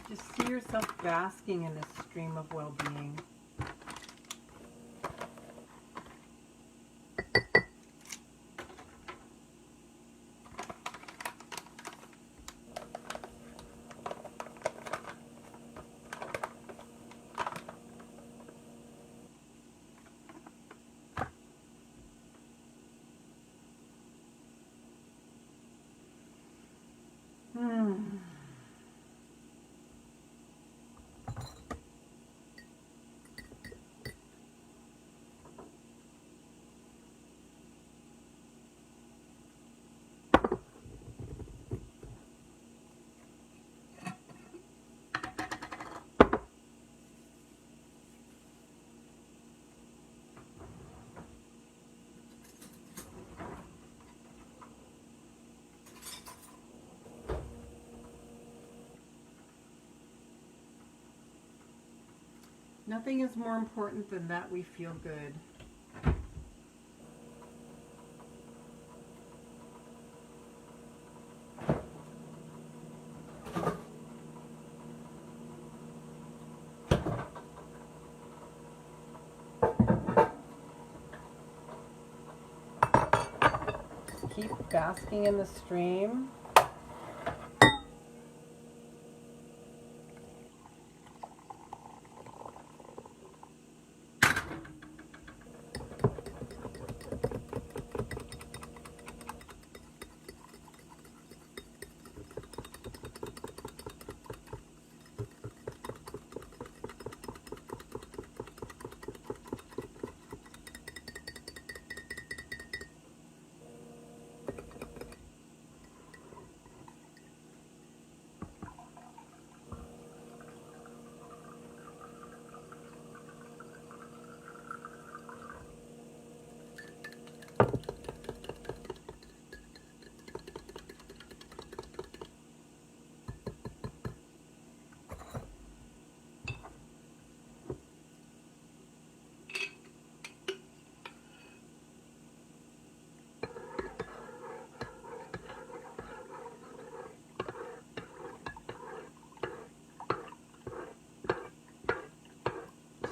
Just see yourself basking in this stream of well-being. Nothing is more important than that we feel good. Keep basking in the stream.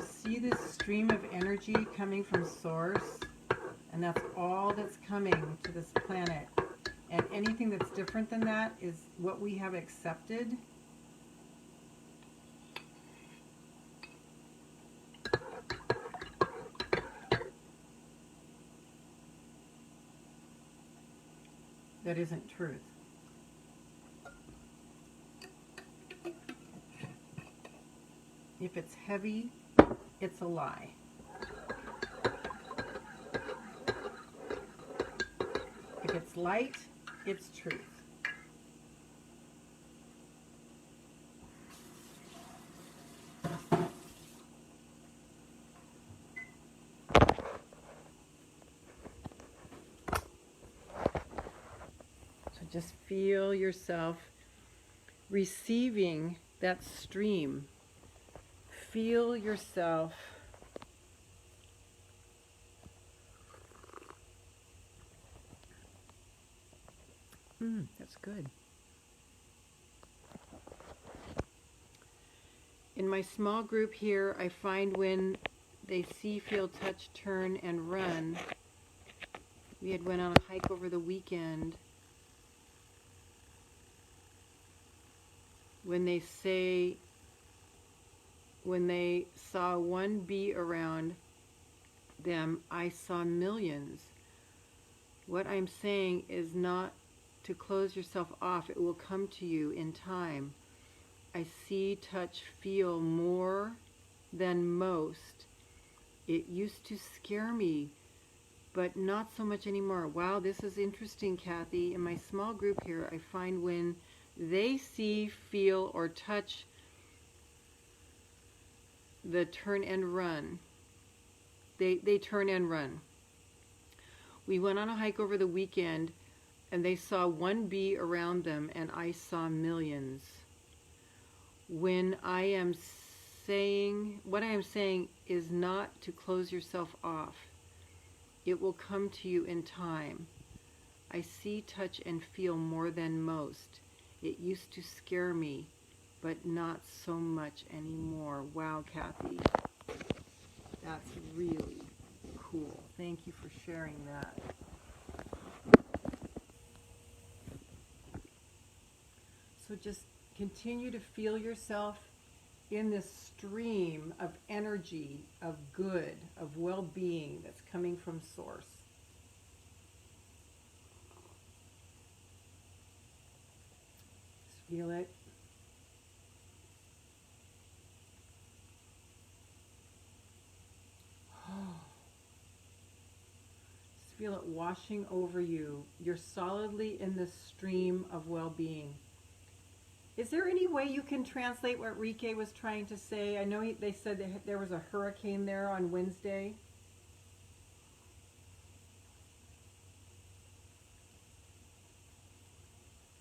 See this stream of energy coming from Source, and that's all that's coming to this planet. And anything that's different than that is what we have accepted. That isn't truth. If it's heavy, it's a lie. If it's light, it's truth. Just feel yourself receiving that stream. Feel yourself that's good. In my small group here, I find when they see, feel, touch, turn, and run. We had went on a hike over the weekend. When they saw one bee around them, I saw millions. What I'm saying is not to close yourself off. It will come to you in time. I see, touch, feel more than most. It used to scare me, but not so much anymore. Wow, this is interesting, Kathy. In my small group here, I find when they see, feel, or touch the turn and run, they turn and run. We went on a hike over the weekend, and they saw one bee around them, and I saw millions. When I am saying, what I am saying is not to close yourself off. It will come to you in time. I see, touch, and feel more than most. It used to scare me, but not so much anymore. Wow, Kathy. That's really cool. Thank you for sharing that. So just continue to feel yourself in this stream of energy, of good, of well-being that's coming from Source. Just feel it. Just feel it washing over you. You're solidly in this stream of well-being. Is there any way you can translate what Rike was trying to say? I know they said that there was a hurricane there on Wednesday.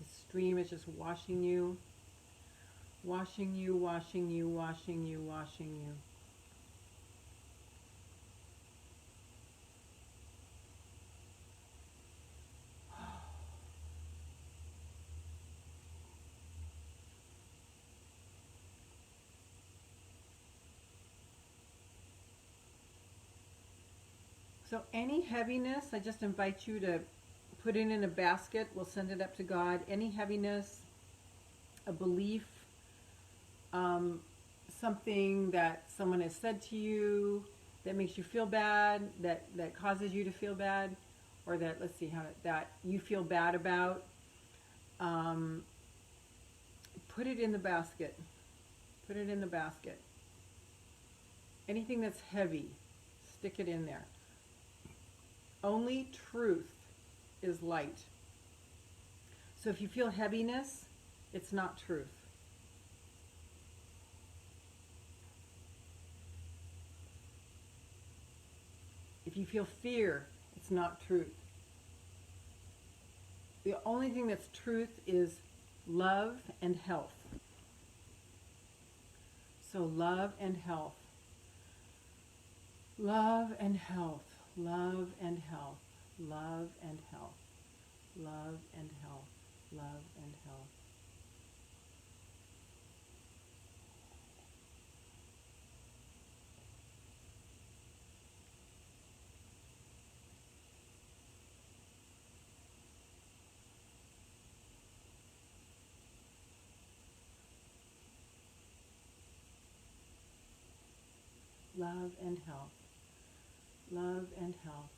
The stream is just washing you, washing you, washing you, washing you, washing you. So any heaviness, I just invite you to put it in a basket. We'll send it up to God. Any heaviness, a belief, something that someone has said to you that makes you feel bad, that causes you to feel bad, or that, let's see, that you feel bad about, put it in the basket. Put it in the basket. Anything that's heavy, stick it in there. Only truth is light. So if you feel heaviness, it's not truth. If you feel fear, it's not truth. The only thing that's truth is love and health. So love and health. Love and health. Love and health, love and health, love and health, love and health. Love and health. Love and health.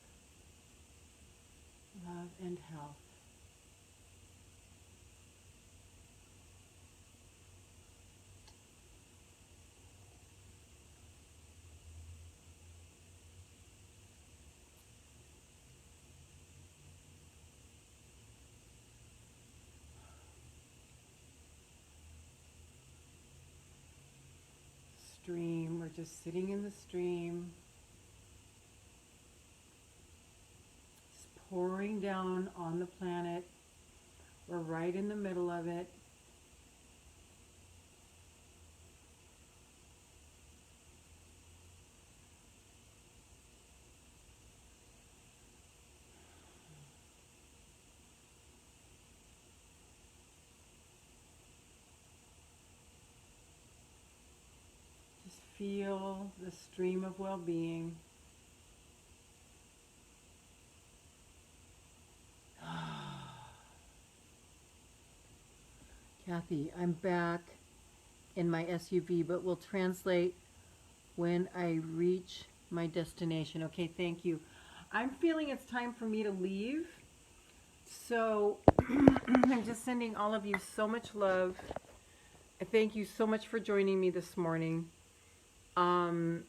Love and health. Stream, we're just sitting in the stream. Pouring down on the planet. We're right in the middle of it. Just feel the stream of well-being. Kathy, I'm back in my SUV, but will translate when I reach my destination. Okay, thank you. I'm feeling it's time for me to leave. So I'm just sending all of you so much love. I thank you so much for joining me this morning. For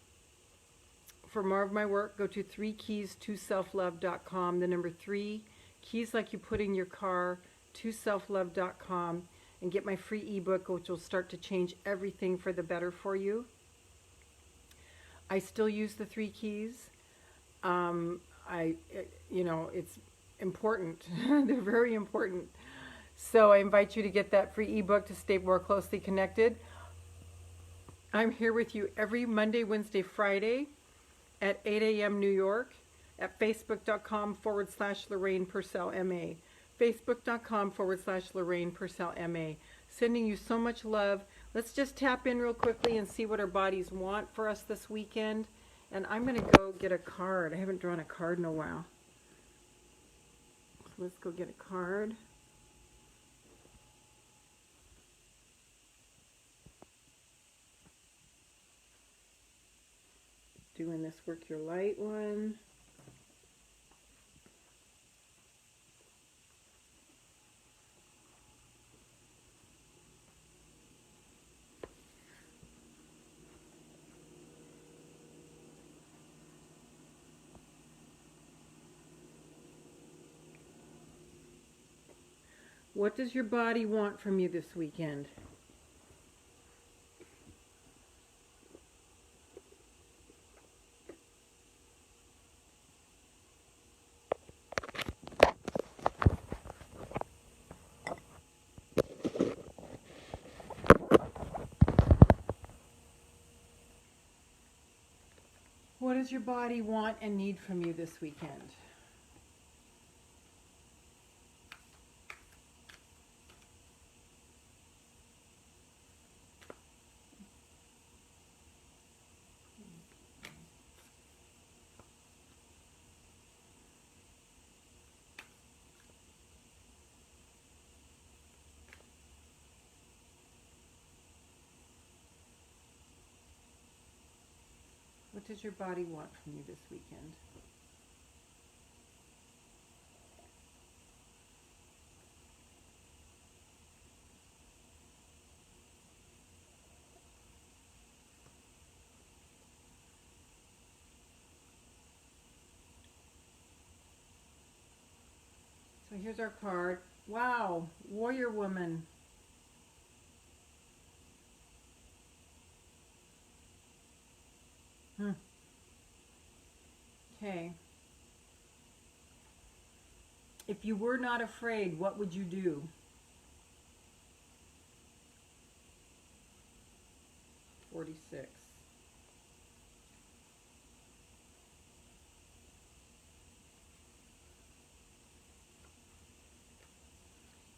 more of my work, go to 3keys2selflove.com. The number 3, keys like you put in your car, to selflove.com, and get my free ebook, which will start to change everything for the better for you. I still use the 3 keys. It's important. They're very important. So I invite you to get that free ebook to stay more closely connected. I'm here with you every Monday, Wednesday, Friday at 8 a.m. New York at facebook.com/Lorraine Pursell MA. Facebook.com/Lorraine Pursell MA. Sending you so much love. Let's just tap in real quickly and see what our bodies want for us this weekend. And I'm going to go get a card. I haven't drawn a card in a while. So let's go get a card. Doing this Work Your Light one. What does your body want from you this weekend? What does your body want and need from you this weekend? What does your body want from you this weekend? So here's our card. Wow, Warrior Woman. Okay. If you were not afraid, what would you do? $46.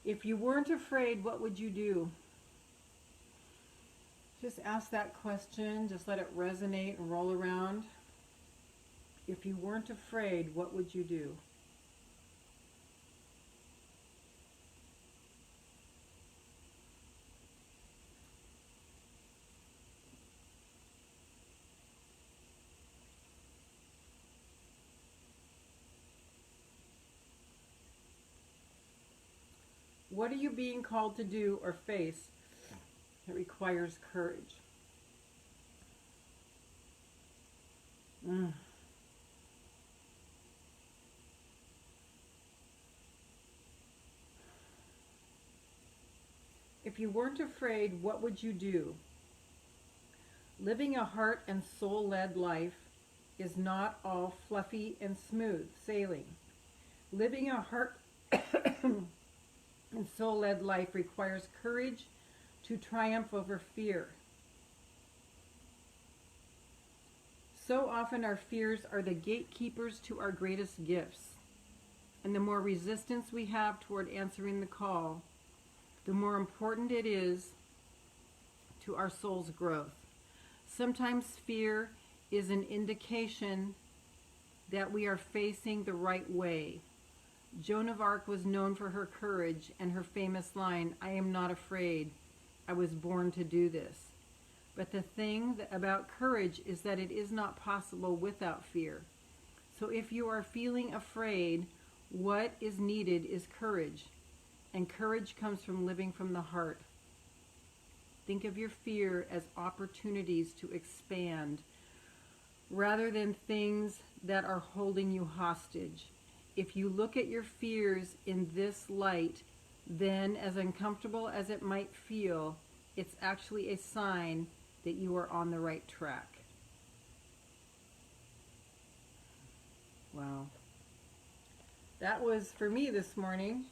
If you weren't afraid, what would you do? Just ask that question. Just let it resonate and roll around. If you weren't afraid, what would you do? What are you being called to do or face that requires courage? If you weren't afraid, what would you do? Living a heart and soul-led life is not all fluffy and smooth sailing. Living a heart and soul-led life requires courage to triumph over fear. So often our fears are the gatekeepers to our greatest gifts. And the more resistance we have toward answering the call, the more important it is to our soul's growth. Sometimes fear is an indication that we are facing the right way. Joan of Arc was known for her courage and her famous line, "I am not afraid. I was born to do this." But the thing about courage is that it is not possible without fear. So if you are feeling afraid, what is needed is courage. And courage comes from living from the heart. Think of your fear as opportunities to expand, rather than things that are holding you hostage. If you look at your fears in this light, then as uncomfortable as it might feel, it's actually a sign that you are on the right track. Wow. That was for me this morning.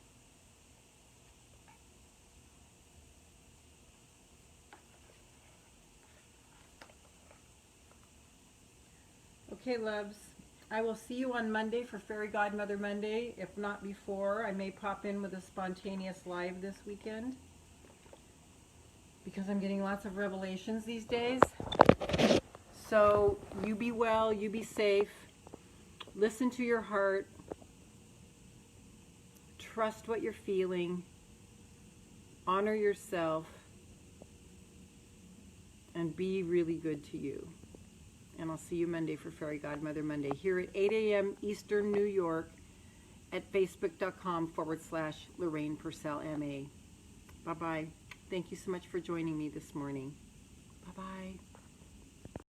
Okay, loves. I will see you on Monday for Fairy Godmother Monday. If not before, I may pop in with a spontaneous live this weekend, because I'm getting lots of revelations these days. So you be well, you be safe, listen to your heart, trust what you're feeling, honor yourself, and be really good to you. And I'll see you Monday for Fairy Godmother Monday here at 8 a.m. Eastern New York at facebook.com/Lorraine Pursell MA. Bye-bye. Thank you so much for joining me this morning. Bye-bye.